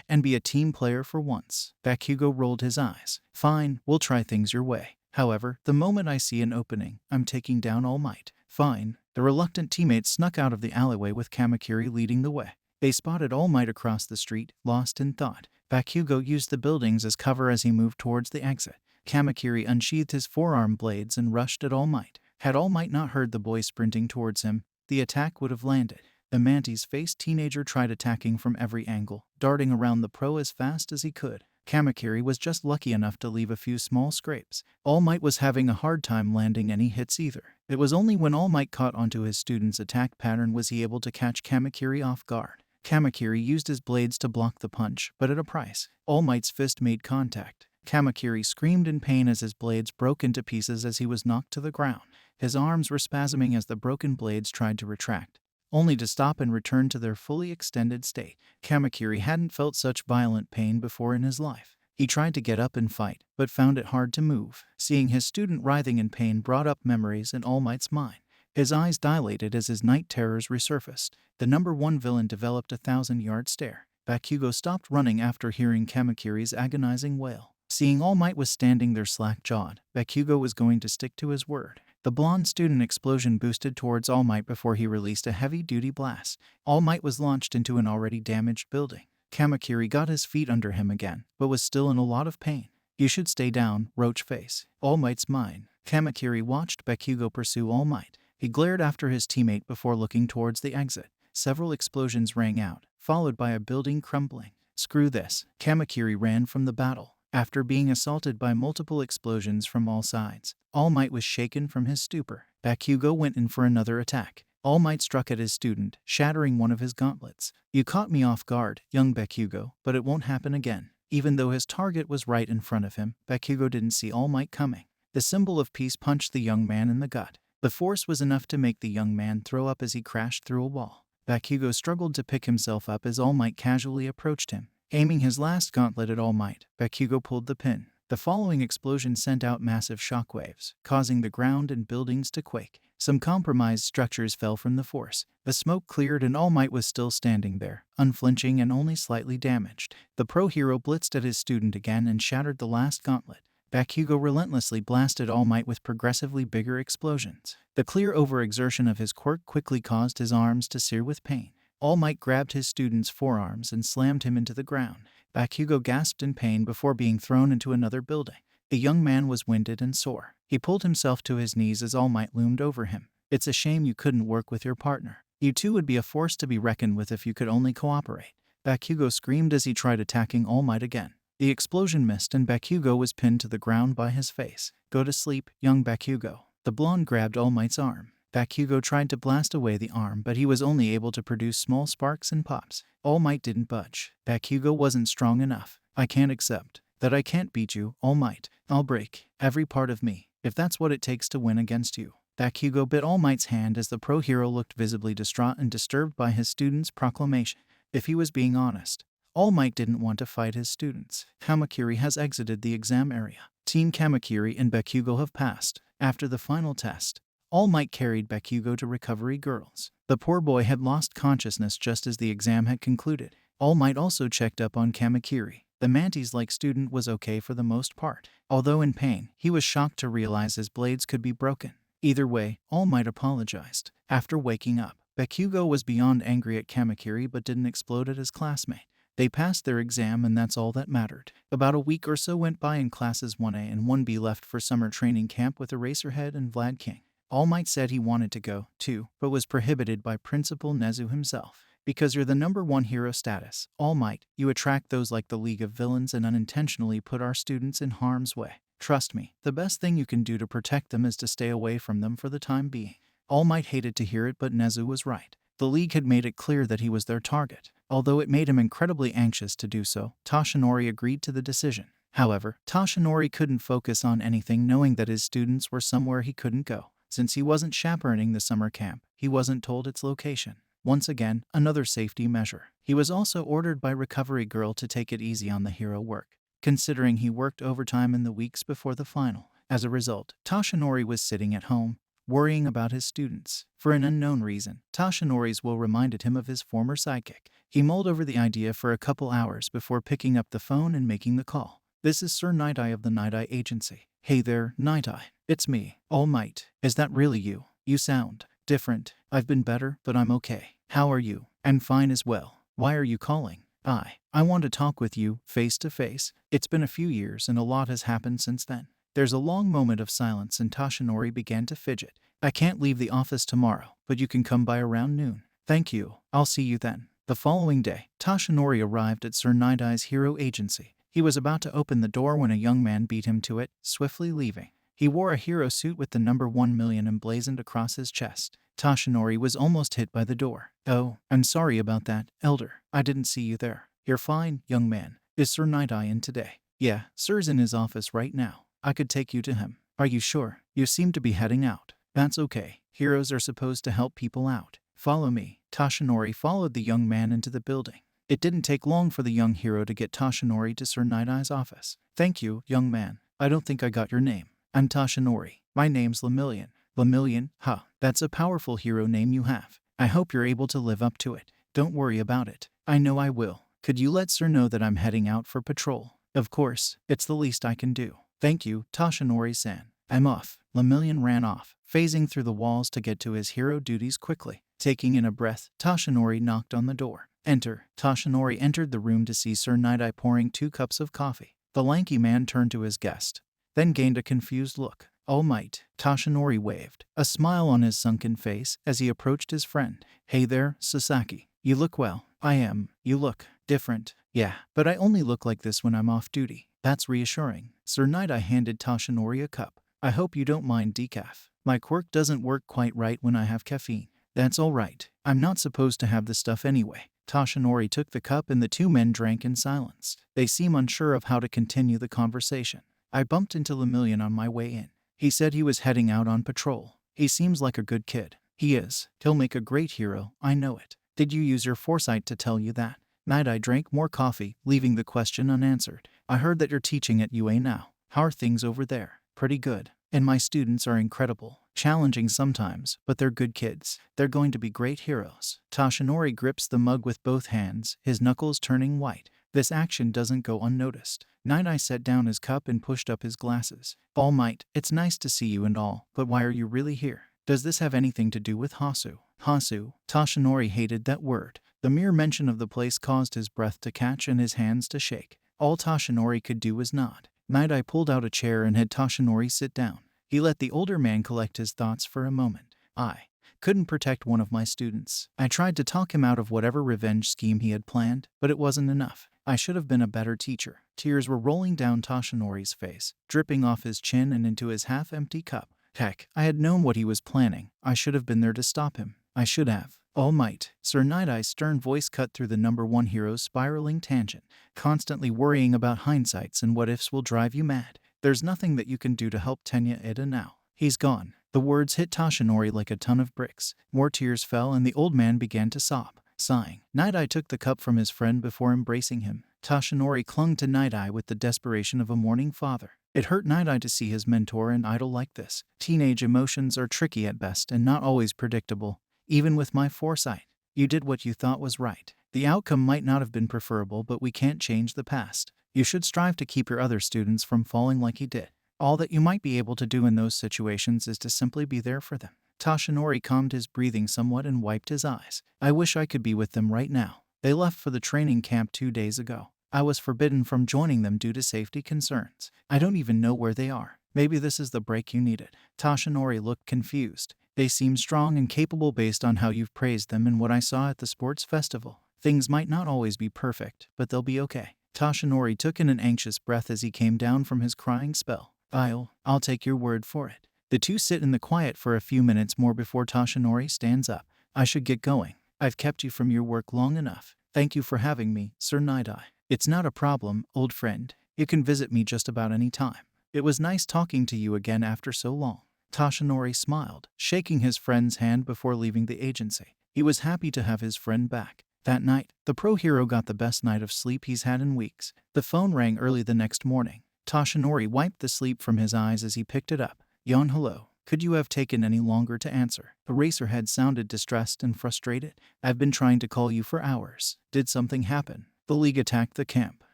and be a team player for once. Bakugo rolled his eyes. Fine, we'll try things your way. However, the moment I see an opening, I'm taking down All Might. Fine. The reluctant teammates snuck out of the alleyway with Kamakiri leading the way. They spotted All Might across the street, lost in thought. Bakugo used the buildings as cover as he moved towards the exit. Kamakiri unsheathed his forearm blades and rushed at All Might. Had All Might not heard the boy sprinting towards him, the attack would have landed. The mantis-faced teenager tried attacking from every angle, darting around the pro as fast as he could. Kamakiri was just lucky enough to leave a few small scrapes. All Might was having a hard time landing any hits either. It was only when All Might caught onto his student's attack pattern was he able to catch Kamakiri off guard. Kamakiri used his blades to block the punch, but at a price. All Might's fist made contact. Kamakiri screamed in pain as his blades broke into pieces as he was knocked to the ground. His arms were spasming as the broken blades tried to retract, only to stop and return to their fully extended state. Kamakiri hadn't felt such violent pain before in his life. He tried to get up and fight, but found it hard to move. Seeing his student writhing in pain brought up memories in All Might's mind. His eyes dilated as his night terrors resurfaced. The number one villain developed a 1,000-yard stare. Bakugo stopped running after hearing Kamakiri's agonizing wail. Seeing All Might was standing there slack-jawed, Bakugo was going to stick to his word. The blonde student explosion boosted towards All Might before he released a heavy-duty blast. All Might was launched into an already damaged building. Kamakiri got his feet under him again, but was still in a lot of pain. You should stay down, Roach Face. All Might's mine. Kamakiri watched Bakugo pursue All Might. He glared after his teammate before looking towards the exit. Several explosions rang out, followed by a building crumbling. Screw this. Kamakiri ran from the battle. After being assaulted by multiple explosions from all sides, All Might was shaken from his stupor. Bakugo went in for another attack. All Might struck at his student, shattering one of his gauntlets. You caught me off guard, young Bakugo, but it won't happen again. Even though his target was right in front of him, Bakugo didn't see All Might coming. The symbol of peace punched the young man in the gut. The force was enough to make the young man throw up as he crashed through a wall. Bakugo struggled to pick himself up as All Might casually approached him. Aiming his last gauntlet at All Might, Bakugo pulled the pin. The following explosion sent out massive shockwaves, causing the ground and buildings to quake. Some compromised structures fell from the force. The smoke cleared and All Might was still standing there, unflinching and only slightly damaged. The pro hero blitzed at his student again and shattered the last gauntlet. Bakugo relentlessly blasted All Might with progressively bigger explosions. The clear overexertion of his quirk quickly caused his arms to sear with pain. All Might grabbed his student's forearms and slammed him into the ground. Bakugo gasped in pain before being thrown into another building. The young man was winded and sore. He pulled himself to his knees as All Might loomed over him. It's a shame you couldn't work with your partner. You two would be a force to be reckoned with if you could only cooperate. Bakugo screamed as he tried attacking All Might again. The explosion missed and Bakugo was pinned to the ground by his face. Go to sleep, young Bakugo. The blonde grabbed All Might's arm. Bakugo tried to blast away the arm, but he was only able to produce small sparks and pops. All Might didn't budge. Bakugo wasn't strong enough. I can't accept that I can't beat you, All Might. I'll break every part of me, if that's what it takes to win against you. Bakugo bit All Might's hand as the pro hero looked visibly distraught and disturbed by his student's proclamation. If he was being honest, All Might didn't want to fight his students. Kamakiri has exited the exam area. Team Kamakiri and Bakugo have passed. After the final test, All Might carried Bakugo to Recovery Girls. The poor boy had lost consciousness just as the exam had concluded. All Might also checked up on Kamakiri. The mantis-like student was okay for the most part. Although in pain, he was shocked to realize his blades could be broken. Either way, All Might apologized. After waking up, Bakugo was beyond angry at Kamakiri but didn't explode at his classmate. They passed their exam and that's all that mattered. About a week or so went by and classes 1A and 1B left for summer training camp with Eraserhead and Vlad King. All Might said he wanted to go, too, but was prohibited by Principal Nezu himself. Because you're the #1 hero status, All Might, you attract those like the League of Villains and unintentionally put our students in harm's way. Trust me, the best thing you can do to protect them is to stay away from them for the time being. All Might hated to hear it, but Nezu was right. The League had made it clear that he was their target. Although it made him incredibly anxious to do so, Toshinori agreed to the decision. However, Toshinori couldn't focus on anything knowing that his students were somewhere he couldn't go. Since he wasn't chaperoning the summer camp, he wasn't told its location. Once again, another safety measure. He was also ordered by Recovery Girl to take it easy on the hero work, considering he worked overtime in the weeks before the final. As a result, Toshinori was sitting at home, worrying about his students. For an unknown reason, Toshinori's will reminded him of his former sidekick. He mulled over the idea for a couple hours before picking up the phone and making the call. This is Sir Night Eye of the Night Eye Agency. Hey there, Night Eye. It's me, All Might. Is that really you? You sound different. I've been better, but I'm okay. How are you? I'm fine as well. Why are you calling? I want to talk with you, face to face. It's been a few years and a lot has happened since then. There's a long moment of silence and Toshinori began to fidget. I can't leave the office tomorrow, but you can come by around noon. Thank you. I'll see you then. The following day, Toshinori arrived at Sir Night Eye's hero agency. He was about to open the door when a young man beat him to it, swiftly leaving. He wore a hero suit with the number 1,000,000 emblazoned across his chest. Toshinori was almost hit by the door. Oh, I'm sorry about that, Elder. I didn't see you there. You're fine, young man. Is Sir Night Eye in today? Yeah, Sir's in his office right now. I could take you to him. Are you sure? You seem to be heading out. That's okay. Heroes are supposed to help people out. Follow me. Toshinori followed the young man into the building. It didn't take long for the young hero to get Toshinori to Sir Night Eye's office. Thank you, young man. I don't think I got your name. I'm Toshinori. My name's Lemillion. Lemillion? Huh. That's a powerful hero name you have. I hope you're able to live up to it. Don't worry about it. I know I will. Could you let Sir know that I'm heading out for patrol? Of course, it's the least I can do. Thank you, Toshinori-san. I'm off. Lemillion ran off, phasing through the walls to get to his hero duties quickly. Taking in a breath, Toshinori knocked on the door. Enter. Toshinori entered the room to see Sir Night-Eye pouring 2 cups of coffee. The lanky man turned to his guest, then gained a confused look. All might. Toshinori waved, a smile on his sunken face as he approached his friend. Hey there, Sasaki. You look well. I am. You look different. Yeah, but I only look like this when I'm off duty. That's reassuring. Sir Night-Eye handed Toshinori a cup. I hope you don't mind decaf. My quirk doesn't work quite right when I have caffeine. That's all right. I'm not supposed to have the stuff anyway. Toshinori took the cup and the 2 men drank in silence. They seem unsure of how to continue the conversation. I bumped into Lemillion on my way in. He said he was heading out on patrol. He seems like a good kid. He is. He'll make a great hero, I know it. Did you use your foresight to tell you that? Night-Eye drank more coffee, leaving the question unanswered. I heard that you're teaching at UA now. How are things over there? Pretty good. And my students are incredible. Challenging sometimes, but they're good kids. They're going to be great heroes. Toshinori grips the mug with both hands, his knuckles turning white. This action doesn't go unnoticed. Night-Eye set down his cup and pushed up his glasses. All Might, it's nice to see you and all, but why are you really here? Does this have anything to do with Hasu? Hasu? Toshinori hated that word. The mere mention of the place caused his breath to catch and his hands to shake. All Toshinori could do was nod. Night-Eye pulled out a chair and had Toshinori sit down. He let the older man collect his thoughts for a moment. I couldn't protect one of my students. I tried to talk him out of whatever revenge scheme he had planned, but it wasn't enough. I should have been a better teacher. Tears were rolling down Toshinori's face, dripping off his chin and into his half-empty cup. Heck, I had known what he was planning. I should have been there to stop him. I should have. All Might. Sir Night-Eye's stern voice cut through the number 1 hero's spiraling tangent. Constantly worrying about hindsights and what-ifs will drive you mad. There's nothing that you can do to help Tenya Ida now. He's gone. The words hit Toshinori like a ton of bricks. More tears fell and the old man began to sob. Sighing, Night-Eye took the cup from his friend before embracing him. Toshinori clung to Night-Eye with the desperation of a mourning father. It hurt Night-Eye to see his mentor and idol like this. Teenage emotions are tricky at best and not always predictable. Even with my foresight, you did what you thought was right. The outcome might not have been preferable, but we can't change the past. You should strive to keep your other students from falling like he did. All that you might be able to do in those situations is to simply be there for them. Toshinori calmed his breathing somewhat and wiped his eyes. I wish I could be with them right now. They left for the training camp 2 days ago. I was forbidden from joining them due to safety concerns. I don't even know where they are. Maybe this is the break you needed. Toshinori looked confused. They seem strong and capable based on how you've praised them and what I saw at the sports festival. Things might not always be perfect, but they'll be okay. Toshinori took in an anxious breath as he came down from his crying spell. I'll take your word for it. The two sit in the quiet for a few minutes more before Toshinori stands up. I should get going. I've kept you from your work long enough. Thank you for having me, Sir Night-Eye. It's not a problem, old friend. You can visit me just about any time. It was nice talking to you again after so long. Toshinori smiled, shaking his friend's hand before leaving the agency. He was happy to have his friend back. That night, the pro hero got the best night of sleep he's had in weeks. The phone rang early the next morning. Toshinori wiped the sleep from his eyes as he picked it up. Yon, hello. Could you have taken any longer to answer? Eraserhead sounded distressed and frustrated. I've been trying to call you for hours. Did something happen? The League attacked the camp.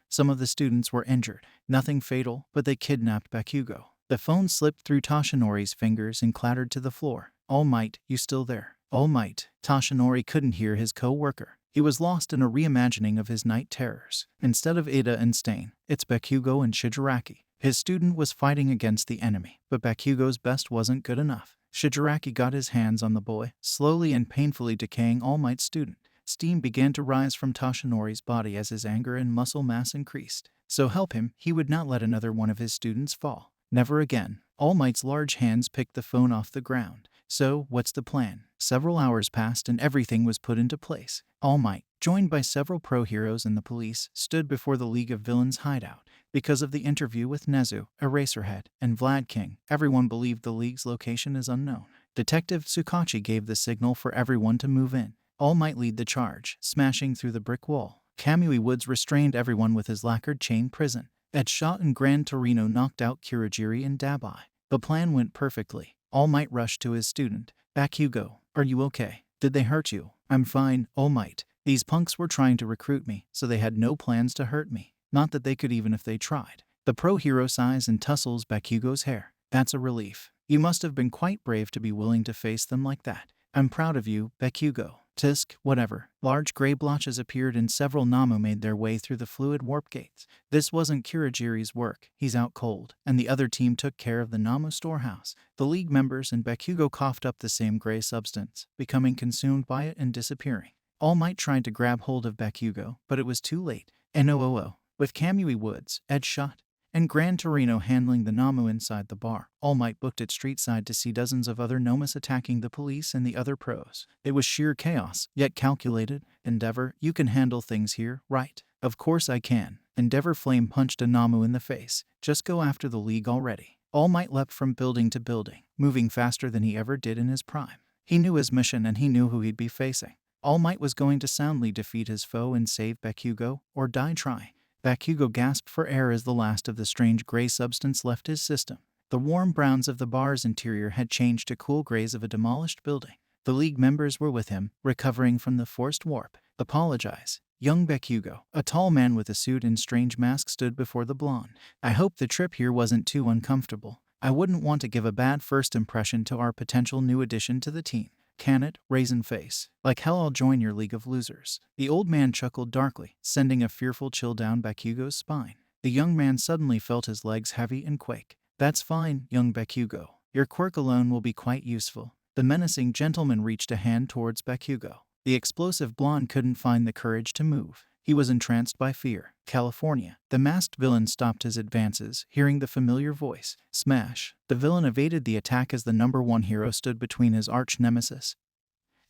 Some of the students were injured. Nothing fatal, but they kidnapped Bakugo. The phone slipped through Toshinori's fingers and clattered to the floor. All Might, you still there? All Might. Toshinori couldn't hear his co-worker. He was lost in a reimagining of his night terrors. Instead of Ada and Stain, it's Bakugo and Shigaraki. His student was fighting against the enemy, but Bakugo's best wasn't good enough. Shigaraki got his hands on the boy, slowly and painfully decaying All Might's student. Steam began to rise from Toshinori's body as his anger and muscle mass increased. So help him, he would not let another one of his students fall. Never again. All Might's large hands picked the phone off the ground. So, what's the plan? Several hours passed and everything was put into place. All Might, joined by several pro heroes and the police, stood before the League of Villains hideout. Because of the interview with Nezu, Eraserhead, and Vlad King, everyone believed the League's location is unknown. Detective Tsukachi gave the signal for everyone to move in. All Might lead the charge, smashing through the brick wall. Kamui Woods restrained everyone with his lacquered chain prison. Ed Shot and Gran Torino knocked out Kurogiri and Dabai. The plan went perfectly. All Might rushed to his student. Bakugo, are you okay? Did they hurt you? I'm fine, All Might. These punks were trying to recruit me, so they had no plans to hurt me. Not that they could even if they tried. The pro hero sighs and tussles Bakugo's hair. That's a relief. You must have been quite brave to be willing to face them like that. I'm proud of you, Bakugo. Tisk, whatever. Large gray blotches appeared and several Namu made their way through the fluid warp gates. This wasn't Kurogiri's work. He's out cold. And the other team took care of the Namu storehouse. The League members and Bakugo coughed up the same gray substance, becoming consumed by it and disappearing. All Might tried to grab hold of Bakugo, but it was too late. NOOO. With Kamui Woods, Ed Shot, and Gran Torino handling the Namu inside the bar, All Might booked it streetside to see dozens of other Nomas attacking the police and the other pros. It was sheer chaos, yet calculated. Endeavor, you can handle things here, right? Of course I can. Endeavor flame punched a Namu in the face. Just go after the League already. All Might leapt from building to building, moving faster than he ever did in his prime. He knew his mission and he knew who he'd be facing. All Might was going to soundly defeat his foe and save Bakugo, or die trying. Bakugo gasped for air as the last of the strange gray substance left his system. The warm browns of the bar's interior had changed to cool grays of a demolished building. The League members were with him, recovering from the forced warp. Apologize. Young Bakugo, a tall man with a suit and strange mask, stood before the blonde. I hope the trip here wasn't too uncomfortable. I wouldn't want to give a bad first impression to our potential new addition to the team. Can it, raisin face? Like hell I'll join your league of losers. The old man chuckled darkly, sending a fearful chill down Bakugo's spine. The young man suddenly felt his legs heavy and quake. That's fine, young Bakugo. Your quirk alone will be quite useful. The menacing gentleman reached a hand towards Bakugo. The explosive blonde couldn't find the courage to move. He was entranced by fear. California. The masked villain stopped his advances, hearing the familiar voice. Smash. The villain evaded the attack as the number one hero stood between his arch-nemesis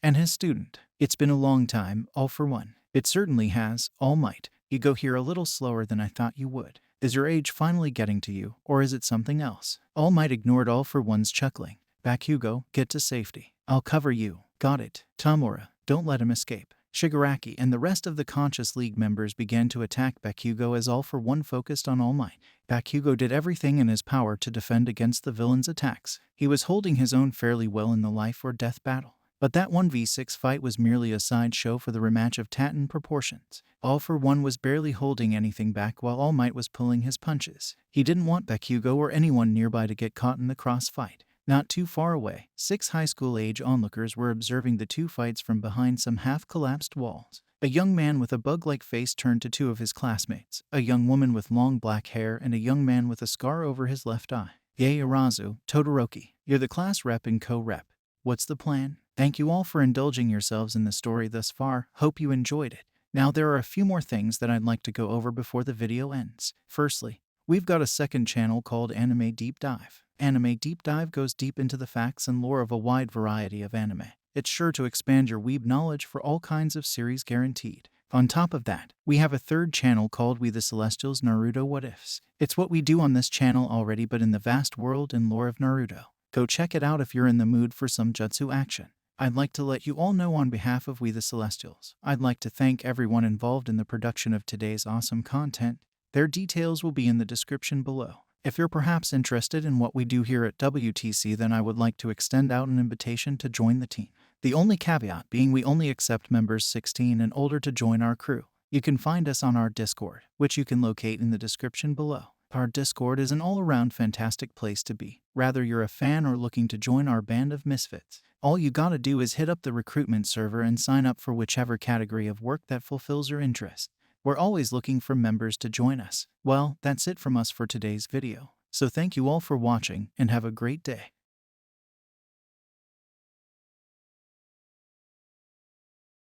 and his student. It's been a long time, All for One. It certainly has, All Might. You go here a little slower than I thought you would. Is your age finally getting to you, or is it something else? All Might ignored All for One's chuckling. Bakugo, get to safety. I'll cover you. Got it. Tamura, don't let him escape. Shigaraki and the rest of the Conscious League members began to attack Bakugo as All for One focused on All Might. Bakugo did everything in his power to defend against the villain's attacks. He was holding his own fairly well in the life or death battle. But that 1v6 fight was merely a sideshow for the rematch of Titan proportions. All for One was barely holding anything back while All Might was pulling his punches. He didn't want Bakugo or anyone nearby to get caught in the crossfight. Not too far away, 6 high school-age onlookers were observing the two fights from behind some half-collapsed walls. A young man with a bug-like face turned to 2 of his classmates, a young woman with long black hair and a young man with a scar over his left eye. Yae Arazu, Todoroki, you're the class rep and co-rep. What's the plan? Thank you all for indulging yourselves in the story thus far. Hope you enjoyed it. Now there are a few more things that I'd like to go over before the video ends. Firstly, we've got a second channel called Anime Deep Dive. Anime Deep Dive goes deep into the facts and lore of a wide variety of anime. It's sure to expand your weeb knowledge for all kinds of series guaranteed. On top of that, we have a third channel called We The Celestials Naruto What Ifs. It's what we do on this channel already but in the vast world and lore of Naruto. Go check it out if you're in the mood for some jutsu action. I'd like to let you all know on behalf of We The Celestials, I'd like to thank everyone involved in the production of today's awesome content. Their details will be in the description below. If you're perhaps interested in what we do here at WTC, then I would like to extend out an invitation to join the team. The only caveat being we only accept members 16 and older to join our crew. You can find us on our Discord, which you can locate in the description below. Our Discord is an all-around fantastic place to be, whether you're a fan or looking to join our band of misfits. All you gotta do is hit up the recruitment server and sign up for whichever category of work that fulfills your interest. We're always looking for members to join us. Well, that's it from us for today's video. So thank you all for watching and have a great day.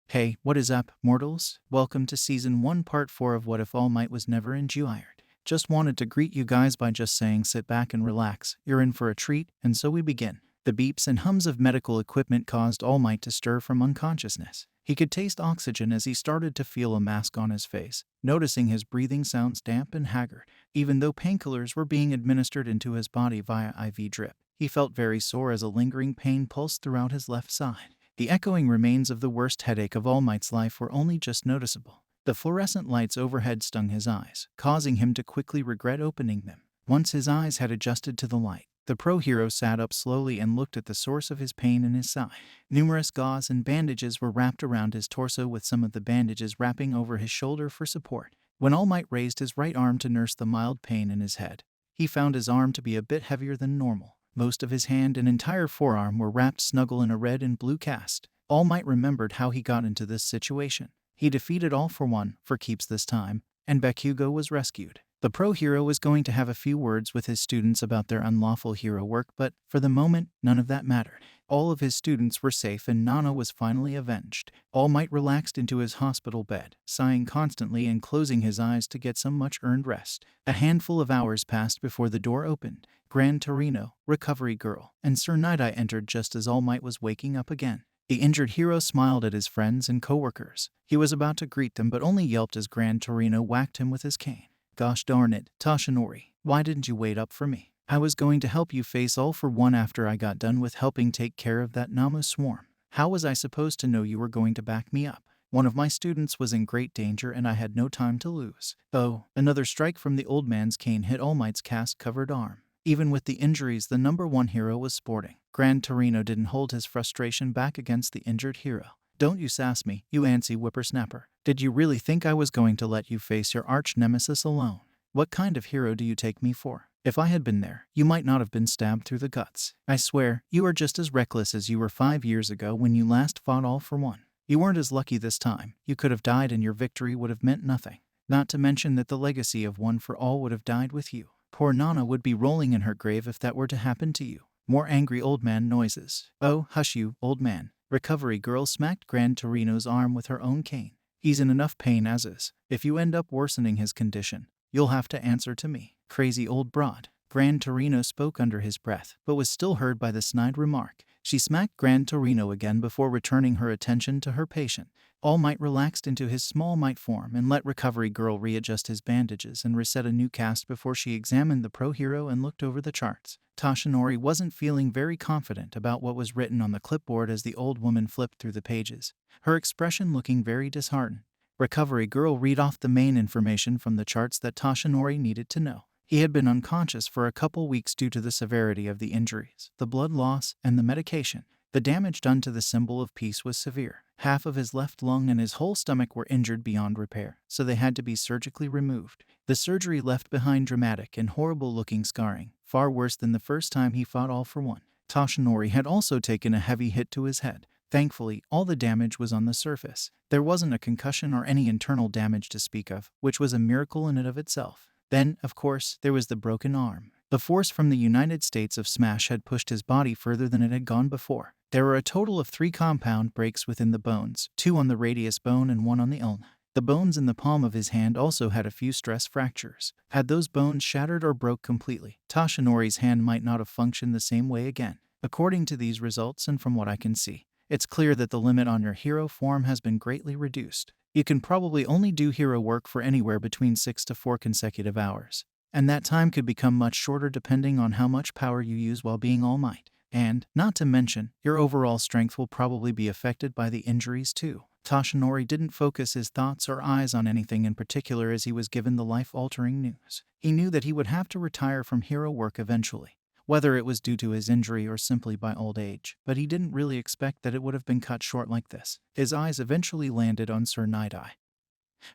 Hey, what is up, mortals? Welcome to Season 1 Part 4 of What If All Might Was Never Enjuired. Just wanted to greet you guys by just saying sit back and relax, you're in for a treat, and so we begin. The beeps and hums of medical equipment caused All Might to stir from unconsciousness. He could taste oxygen as he started to feel a mask on his face, noticing his breathing sounds damp and haggard. Even though painkillers were being administered into his body via IV drip, he felt very sore as a lingering pain pulsed throughout his left side. The echoing remains of the worst headache of All Might's life were only just noticeable. The fluorescent lights overhead stung his eyes, causing him to quickly regret opening them. Once his eyes had adjusted to the light, the pro hero sat up slowly and looked at the source of his pain in his side. Numerous gauze and bandages were wrapped around his torso, with some of the bandages wrapping over his shoulder for support. When All Might raised his right arm to nurse the mild pain in his head, he found his arm to be a bit heavier than normal. Most of his hand and entire forearm were wrapped snuggle in a red and blue cast. All Might remembered how he got into this situation. He defeated All for One for keeps this time, and Bakugo was rescued. The pro hero was going to have a few words with his students about their unlawful hero work, but for the moment, none of that mattered. All of his students were safe and Nana was finally avenged. All Might relaxed into his hospital bed, sighing constantly and closing his eyes to get some much-earned rest. A handful of hours passed before the door opened. Gran Torino, Recovery Girl, and Sir Night-Eye entered just as All Might was waking up again. The injured hero smiled at his friends and co-workers. He was about to greet them but only yelped as Gran Torino whacked him with his cane. Gosh darn it, Toshinori, why didn't you wait up for me? I was going to help you face All for One after I got done with helping take care of that Namu swarm. How was I supposed to know you were going to back me up? One of my students was in great danger and I had no time to lose. Oh, another strike from the old man's cane hit All Might's cast-covered arm. Even with the injuries the number one hero was sporting, Gran Torino didn't hold his frustration back against the injured hero. Don't you sass me, you antsy whippersnapper. Did you really think I was going to let you face your arch-nemesis alone? What kind of hero do you take me for? If I had been there, you might not have been stabbed through the guts. I swear, you are just as reckless as you were 5 years ago when you last fought All for One. You weren't as lucky this time. You could have died and your victory would have meant nothing. Not to mention that the legacy of One for All would have died with you. Poor Nana would be rolling in her grave if that were to happen to you. More angry old man noises. Oh, hush you, old man. Recovery Girl smacked Gran Torino's arm with her own cane. He's in enough pain as is. If you end up worsening his condition, you'll have to answer to me. Crazy old broad. Gran Torino spoke under his breath, but was still heard by the snide remark. She smacked Gran Torino again before returning her attention to her patient. All Might relaxed into his small might form and let Recovery Girl readjust his bandages and reset a new cast before she examined the pro hero and looked over the charts. Toshinori wasn't feeling very confident about what was written on the clipboard as the old woman flipped through the pages, her expression looking very disheartened. Recovery Girl read off the main information from the charts that Toshinori needed to know. He had been unconscious for a couple weeks due to the severity of the injuries, the blood loss, and the medication. The damage done to the symbol of peace was severe. Half of his left lung and his whole stomach were injured beyond repair, so they had to be surgically removed. The surgery left behind dramatic and horrible-looking scarring, far worse than the first time he fought All for One. Toshinori had also taken a heavy hit to his head. Thankfully, all the damage was on the surface. There wasn't a concussion or any internal damage to speak of, which was a miracle in and of itself. Then, of course, there was the broken arm. The force from the United States of Smash had pushed his body further than it had gone before. There were a total of 3 compound breaks within the bones, 2 on the radius bone and 1 on the ulna. The bones in the palm of his hand also had a few stress fractures. Had those bones shattered or broke completely, Toshinori's hand might not have functioned the same way again. According to these results and from what I can see, it's clear that the limit on your hero form has been greatly reduced. You can probably only do hero work for anywhere between 6 to 4 consecutive hours. And that time could become much shorter depending on how much power you use while being All Might. And, not to mention, your overall strength will probably be affected by the injuries too. Toshinori didn't focus his thoughts or eyes on anything in particular as he was given the life-altering news. He knew that he would have to retire from hero work eventually, whether it was due to his injury or simply by old age, but he didn't really expect that it would have been cut short like this. His eyes eventually landed on Sir Night-Eye,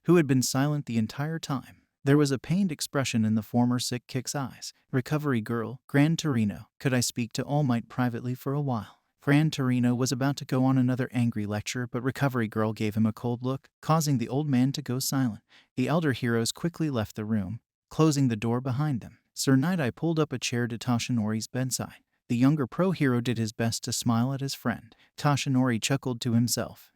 who had been silent the entire time. There was a pained expression in the former sick Kick's eyes. Recovery Girl, Gran Torino, could I speak to All Might privately for a while? Gran Torino was about to go on another angry lecture, but Recovery Girl gave him a cold look, causing the old man to go silent. The elder heroes quickly left the room, closing the door behind them. Sir Night-Eye pulled up a chair to Toshinori's bedside. The younger pro hero did his best to smile at his friend. Toshinori chuckled to himself.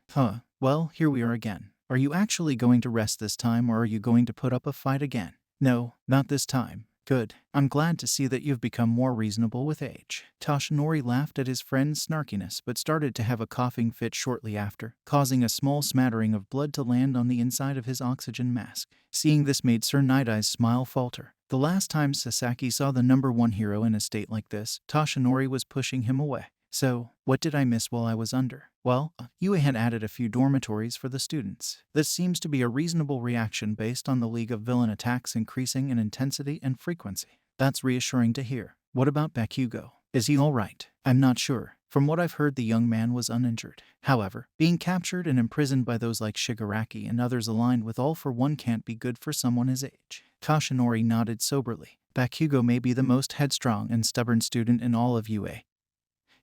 Well, here we are again. Are you actually going to rest this time or are you going to put up a fight again? No, not this time. Good. I'm glad to see that you've become more reasonable with age. Toshinori laughed at his friend's snarkiness but started to have a coughing fit shortly after, causing a small smattering of blood to land on the inside of his oxygen mask. Seeing this made Sir Night-Eye's smile falter. The last time Sasaki saw the number one hero in a state like this, Toshinori was pushing him away. So, what did I miss while I was under? Well, UA had added a few dormitories for the students. This seems to be a reasonable reaction based on the League of Villain attacks increasing in intensity and frequency. That's reassuring to hear. What about Bakugo? Is he alright? I'm not sure. From what I've heard, the young man was uninjured. However, being captured and imprisoned by those like Shigaraki and others aligned with All for One can't be good for someone his age. Toshinori nodded soberly. Bakugo may be the most headstrong and stubborn student in all of UA.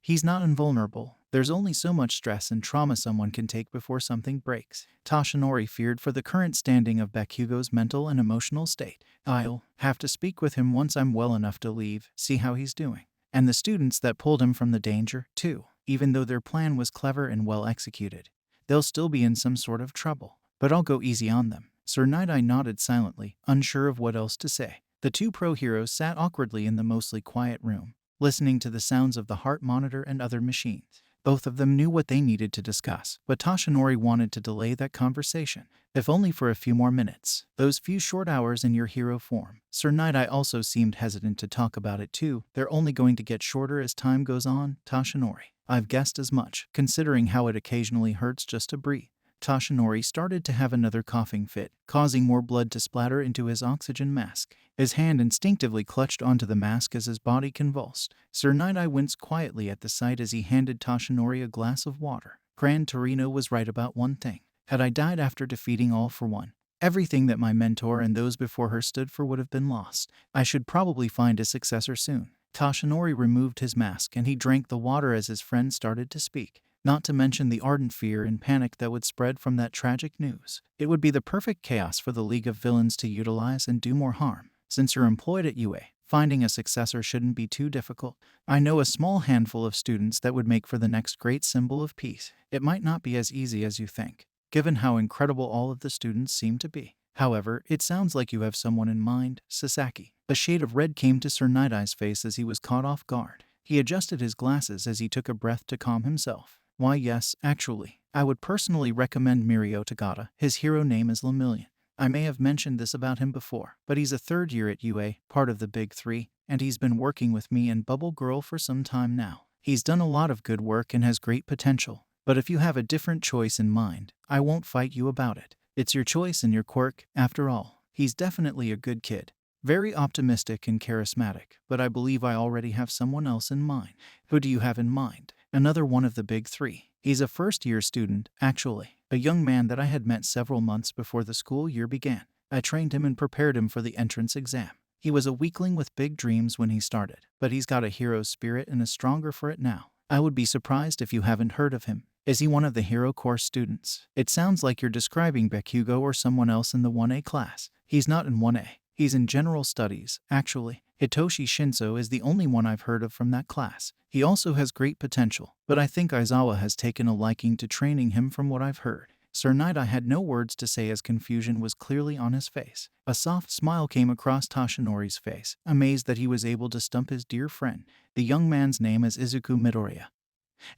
He's not invulnerable. There's only so much stress and trauma someone can take before something breaks. Toshinori feared for the current standing of Bakugo's mental and emotional state. I'll have to speak with him once I'm well enough to leave, see how he's doing. And the students that pulled him from the danger, too. Even though their plan was clever and well executed, they'll still be in some sort of trouble. But I'll go easy on them. Sir Night-Eye nodded silently, unsure of what else to say. The two pro heroes sat awkwardly in the mostly quiet room, listening to the sounds of the heart monitor and other machines. Both of them knew what they needed to discuss, but Toshinori wanted to delay that conversation, if only for a few more minutes. Those few short hours in your hero form. Sir Night-Eye also seemed hesitant to talk about it too. They're only going to get shorter as time goes on, Toshinori. I've guessed as much, considering how it occasionally hurts just to breathe. Toshinori started to have another coughing fit, causing more blood to splatter into his oxygen mask. His hand instinctively clutched onto the mask as his body convulsed. Sir Night-Eye winced quietly at the sight as he handed Toshinori a glass of water. Gran Torino was right about one thing. Had I died after defeating All for One, everything that my mentor and those before her stood for would have been lost. I should probably find a successor soon. Toshinori removed his mask and he drank the water as his friend started to speak. Not to mention the ardent fear and panic that would spread from that tragic news. It would be the perfect chaos for the League of Villains to utilize and do more harm. Since you're employed at UA, finding a successor shouldn't be too difficult. I know a small handful of students that would make for the next great symbol of peace. It might not be as easy as you think, given how incredible all of the students seem to be. However, it sounds like you have someone in mind, Sasaki. A shade of red came to Sir Night-Eye's face as he was caught off guard. He adjusted his glasses as he took a breath to calm himself. Why yes, actually, I would personally recommend Mirio Tagata. His hero name is Lemillion. I may have mentioned this about him before, but he's a third year at UA, part of the Big Three, and he's been working with me and Bubble Girl for some time now. He's done a lot of good work and has great potential, but if you have a different choice in mind, I won't fight you about it. It's your choice and your quirk, after all. He's definitely a good kid. Very optimistic and charismatic, but I believe I already have someone else in mind. Who do you have in mind? Another one of the Big Three. He's a first-year student, actually. A young man that I had met several months before the school year began. I trained him and prepared him for the entrance exam. He was a weakling with big dreams when he started, but he's got a hero's spirit and is stronger for it now. I would be surprised if you haven't heard of him. Is he one of the hero course students? It sounds like you're describing Bakugo or someone else in the 1A class. He's not in 1A. He's in general studies, actually. Hitoshi Shinso is the only one I've heard of from that class. He also has great potential, but I think Aizawa has taken a liking to training him from what I've heard. Sir Night-Eye had no words to say as confusion was clearly on his face. A soft smile came across Toshinori's face, amazed that he was able to stump his dear friend. The young man's name is Izuku Midoriya,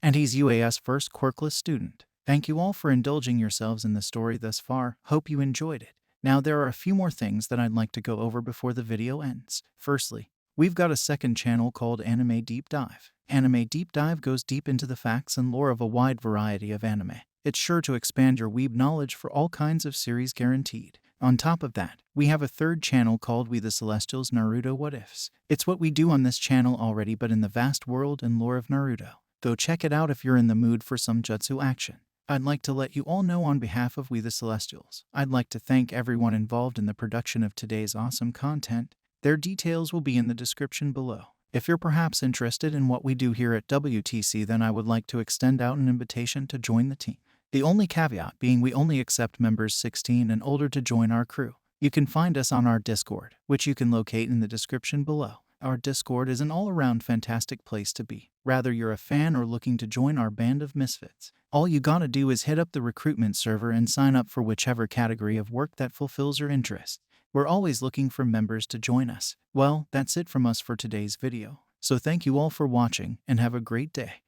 and he's UA's first quirkless student. Thank you all for indulging yourselves in the story thus far. Hope you enjoyed it. Now there are a few more things that I'd like to go over before the video ends. Firstly, we've got a second channel called Anime Deep Dive. Anime Deep Dive goes deep into the facts and lore of a wide variety of anime. It's sure to expand your weeb knowledge for all kinds of series guaranteed. On top of that, we have a third channel called We The Celestials Naruto What Ifs. It's what we do on this channel already but in the vast world and lore of Naruto. Go check it out if you're in the mood for some jutsu action. I'd like to let you all know on behalf of We The Celestials, I'd like to thank everyone involved in the production of today's awesome content. Their details will be in the description below. If you're perhaps interested in what we do here at WTC, then I would like to extend out an invitation to join the team. The only caveat being we only accept members 16 and older to join our crew. You can find us on our Discord, which you can locate in the description below. Our Discord is an all-around fantastic place to be, whether you're a fan or looking to join our band of misfits. All you gotta do is hit up the recruitment server and sign up for whichever category of work that fulfills your interest. We're always looking for members to join us. Well, that's it from us for today's video. So thank you all for watching and have a great day.